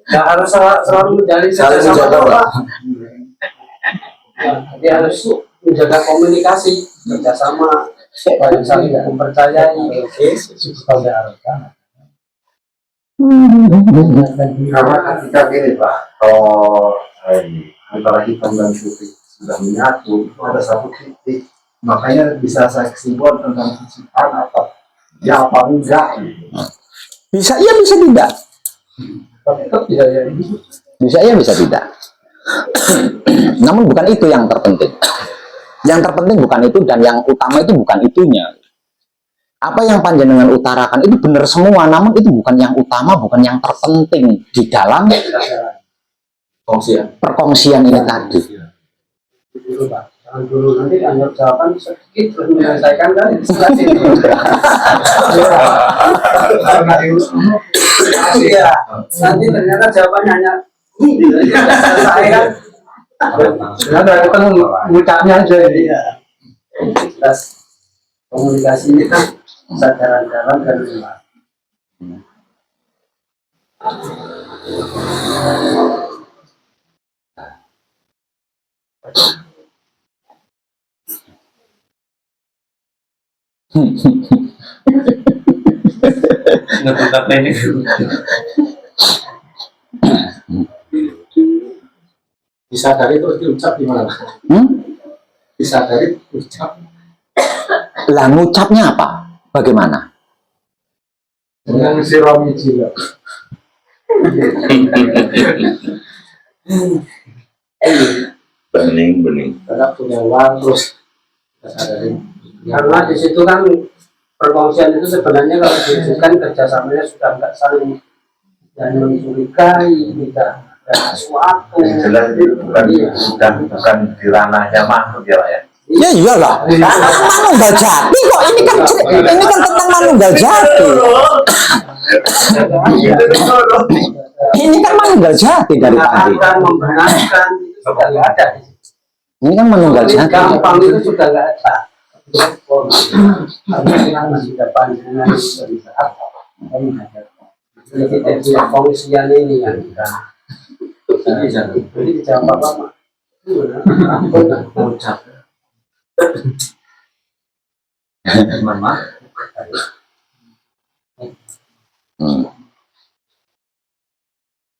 Nggak harus selalu menjalin kerjasama Pak. Dia harus menjaga komunikasi, kerjasama, supaya saling mempercayai. Karena ketika gini Pak, kalau antara hitam dan putih sudah menyatu, itu ada satu titik, makanya bisa saya kesimpulan tentang penciptaan apa, ya apa enggak. Bisa iya, bisa tidak. Tapi tetap tidak ya ini. Bisa iya, bisa tidak. Namun bukan itu yang terpenting. Yang terpenting bukan itu, dan yang utama itu bukan itunya. Apa yang panjenengan utarakan itu benar semua, namun itu bukan yang utama, bukan yang terpenting di dalam perkongsian ini tadi. Dulu Pak, jangan dulu nanti anggap jawaban sedikit terus menyelesaikan kan? Iya, nanti ternyata jawabannya hanya selesai kan? Ternyata itu kan ngucapnya aja. Iya. Jelas komunikasi ini kan jalan-jalan dan luar. Disadari terus diucap gimana? Disadari ucap. Lah ngucapnya apa? Bagaimana? Dengan sirami jiwa. Bening. Karena punya uang terus disadari. Karena di situ kan perkongsian itu sebenarnya kalau diwujudkan kerjasamanya sudah nggak saling dan mencurigai, tidak ada sesuatu. Yang jelas itu bukan di ranahnya makhluk ya Pak ya. Ya iyalah, Manunggal Jati kok, ini kan tentang Manunggal Jati. Ini kan Manunggal Jati dari tadi. Akan membenarkan itu sudah nggak ada. Ini kan Manunggal Jati. Gampang itu sudah nggak ada. Karena sudah panjangan dari saat jadi tidak punya fungsian ini yang kita Ini dijawab Bapak. Ucap. Mama.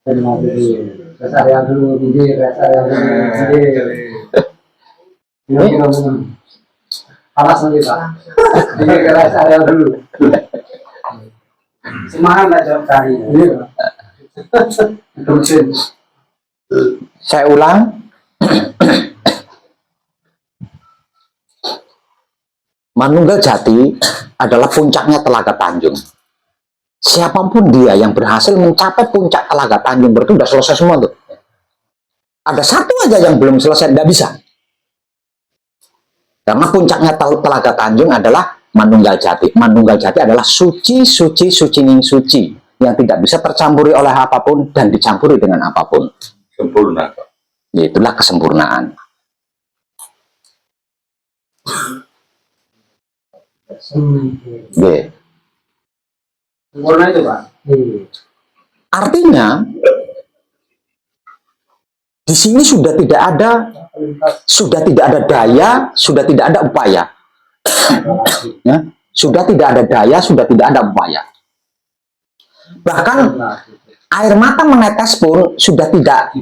Rest area dulu, rest area dulu. Ini panas nanti Pak. Ini rest area dulu. Semangat lah jawab tadi. Terusin. Saya ulang. Manunggal Jati adalah puncaknya Telaga Tanjung. Siapapun dia yang berhasil mencapai puncak Telaga Tanjung berarti sudah selesai semua tuh. Ada satu aja yang belum selesai, tidak bisa. Karena puncaknya Telaga Tanjung adalah Manunggal Jati. Manunggal Jati adalah suci, suci, suci ning suci, yang tidak bisa tercampuri oleh apapun dan dicampuri dengan apapun. Sempurna. Itulah kesempurnaan. B. Sempurna itu Pak. Artinya di sini sudah tidak ada daya, sudah tidak ada upaya. Ya, sudah tidak ada daya, sudah tidak ada upaya. Bahkan air mata menetes pun sudah tidak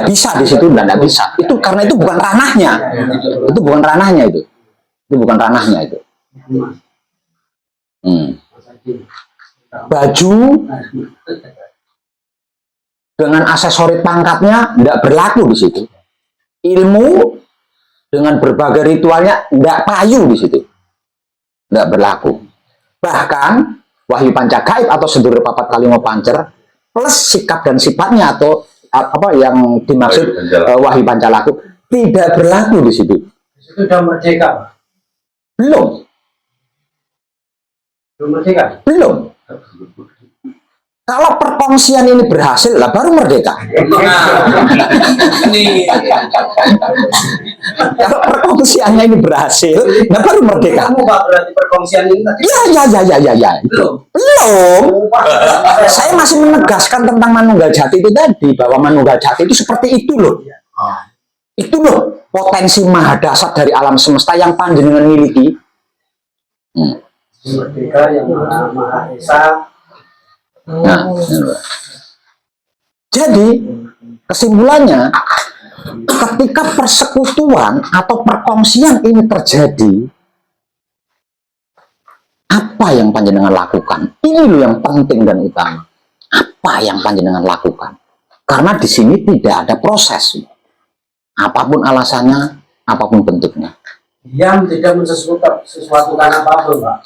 bisa di situ dan tidak bisa. Itu karena itu bukan ranahnya. Itu bukan ranahnya itu. Itu bukan ranahnya itu. Baju dengan aksesori pangkatnya tidak berlaku di situ. Ilmu dengan berbagai ritualnya tidak payu di situ, tidak berlaku. Bahkan Wahyu Pancagaib atau Sedulur Papat Kalimo Pancer plus sikap dan sifatnya atau apa yang dimaksud Wahyu Pancalaku tidak berlaku di situ. Itu sudah merdeka. Belum. Belum merdeka. Belum. Kalau perkongsian ini berhasil, lah baru merdeka. Kalau perkongsiannya ini berhasil, nah baru merdeka. Kamu Pak berarti perkongsian ini tadi? Ya. Belum. Saya masih menegaskan tentang Manunggal Jati itu tadi, bahwa Manunggal Jati itu seperti itu loh. Itu loh potensi maha dasar dari alam semesta yang panjenengan miliki. Merdeka yang maha esa. Nah, jadi kesimpulannya, ketika persekutuan atau perkongsian ini terjadi, apa yang panjenengan lakukan? Ini loh yang penting dan utama. Apa yang panjenengan lakukan? Karena di sini tidak ada proses. Apapun alasannya, apapun bentuknya. Diam tidak sesuatu karena apa-apa, Pak.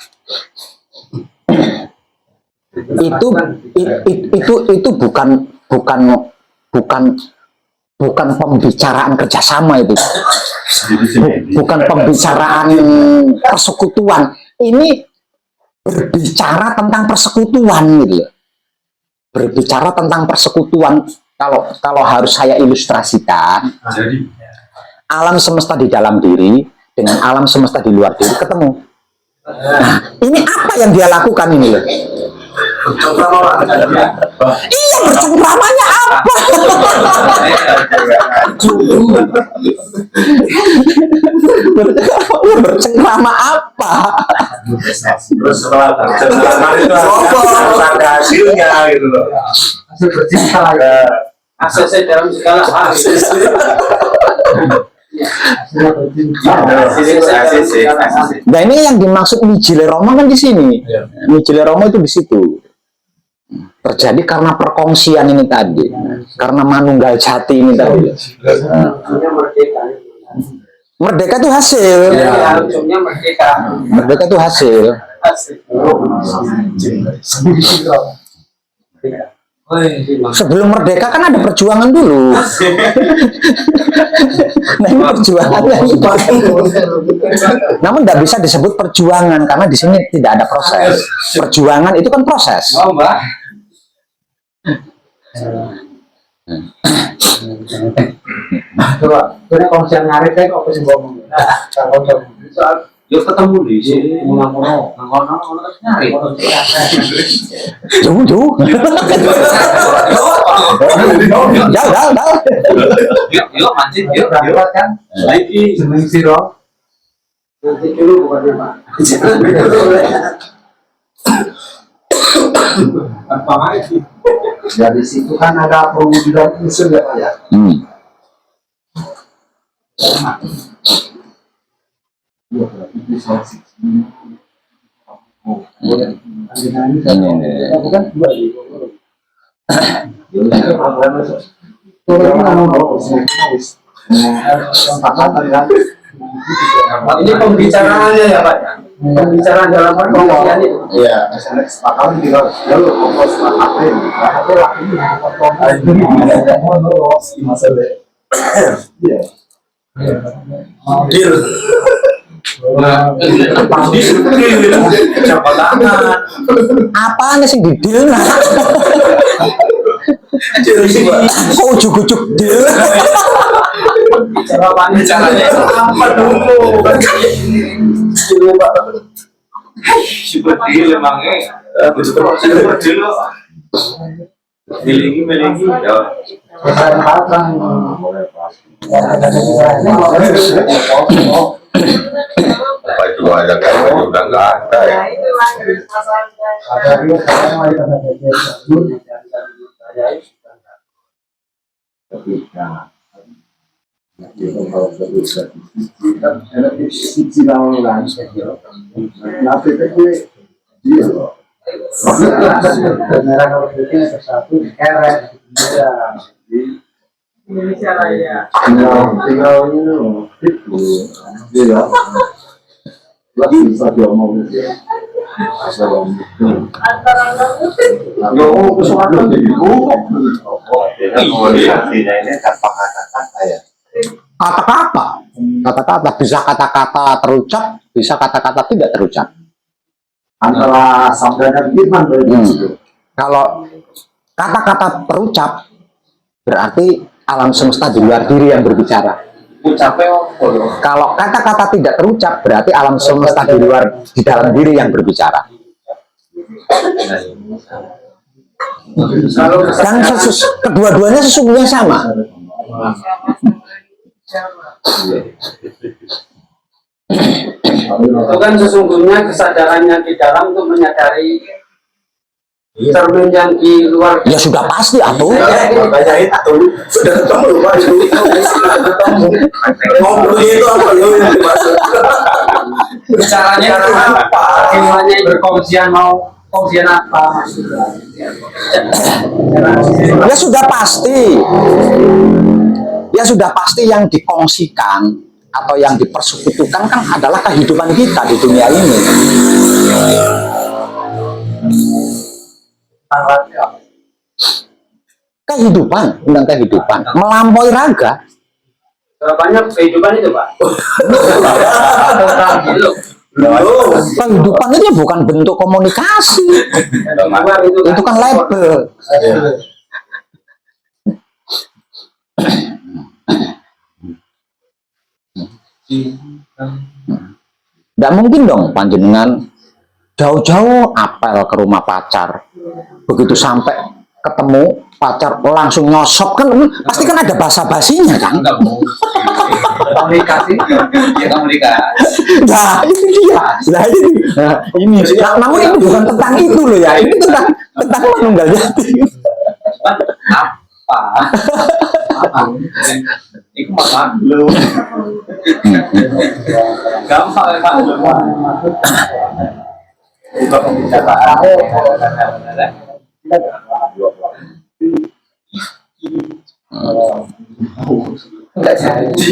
Itu bukan pembicaraan kerjasama itu, bukan pembicaraan persekutuan. Ini berbicara tentang persekutuan gitu. Berbicara tentang persekutuan. Kalau harus saya ilustrasikan, alam semesta di dalam diri dengan alam semesta di luar diri ketemu. Nah, ini apa yang dia lakukan ini loh? Iya, bercengkramanya apa? Bercengkrama apa? Terus setelah bercengkrama itu harus ada hasilnya gitu loh. Hasil bercinta ya. Aksesnya dalam segala hal. Nah, ini yang dimaksud Mijile Romo kan di sini. Mijile Romo itu di situ. Terjadi karena perkongsian ini tadi, karena Manunggal Jati ini tadi. Merdeka itu hasil. Merdeka itu hasil. Sebelum merdeka kan ada perjuangan dulu. Nah, ini perjuangannya. Namun tidak bisa disebut perjuangan karena di sini tidak ada proses. Perjuangan itu kan proses. Oh, Mbak. Coba, ini konsen ngarit saya kok sih ngomong. Soal Yo ketemu di sini, ngono nyari. Jauh. Dah. Yuk mancing yuk. Berangkat kan? Lagi. Seneng siro. Nanti dulu bukannya Pak. Jangan dulu. Apa lagi? Dari situ kan ada perwujudan unsur ya Pak ya. Iya, berarti bisa sih. Oh, boleh. Ini. Aku kan dua di. Ini pembicaraannya ya Pak. Pembicaraan dalam pengungsian itu. Iya, misalnya kesepakatan di lalu ongkos apa ini? Apa lagi ini potong masalah. Iya. Deal. Siapa tangan? Apaan sih di deal nah? Kok ujuk-ujuk deal? Caranya apa dulu? Coba deal emangnya. Deal. Miliki. Ya. Apa itu ada kan udah nggak ada ya. Nah, itu lagi masalahnya. Indonesia Raya. Tinggal ini itu dia lagi bisa diomongin dia asal Antara kesempatan jadi Komunikasinya ini tanpa kata-kata ya. Kata-kata bisa kata-kata terucap, bisa kata-kata tidak terucap. antara sabda dan firman itu. Kalau kata-kata terucap berarti alam semesta di luar diri yang berbicara. Ucapnya apa? Kalau kata-kata tidak terucap berarti alam semesta di dalam diri yang berbicara. Dan kedua-duanya sesungguhnya sama. Itu kan sesungguhnya kesadarannya di dalam untuk menyadari cermin yang di luar. Ya sudah pasti atuh. Makanya itu sudah ketemu Pak. Ngobrol itu apa lu yang dimaksud? Bicaranya itu apa? Gimana berkongsian mau kongsian apa? Ya sudah pasti. Ya sudah pasti yang dikongsikan atau yang dipersekutukan kan adalah kehidupan kita di dunia ini. Kehidupan, tentang kehidupan, melampaui raga. Banyak kehidupan itu Pak. Kehidupan itu bukan bentuk komunikasi, itu kan label. Nggak mungkin dong panjenengan jauh-jauh apel ke rumah pacar, begitu sampai ketemu pacar langsung nyosop kan, pasti kan ada basa-basinya kan. Komunikasi Nah itu dia. Ini namun ini bukan tentang itu loh ya, ini tentang menunggal jati. Apa? Itu mah lu. Gampang ya Pak. Itu pembicaraan. Enggak jadi.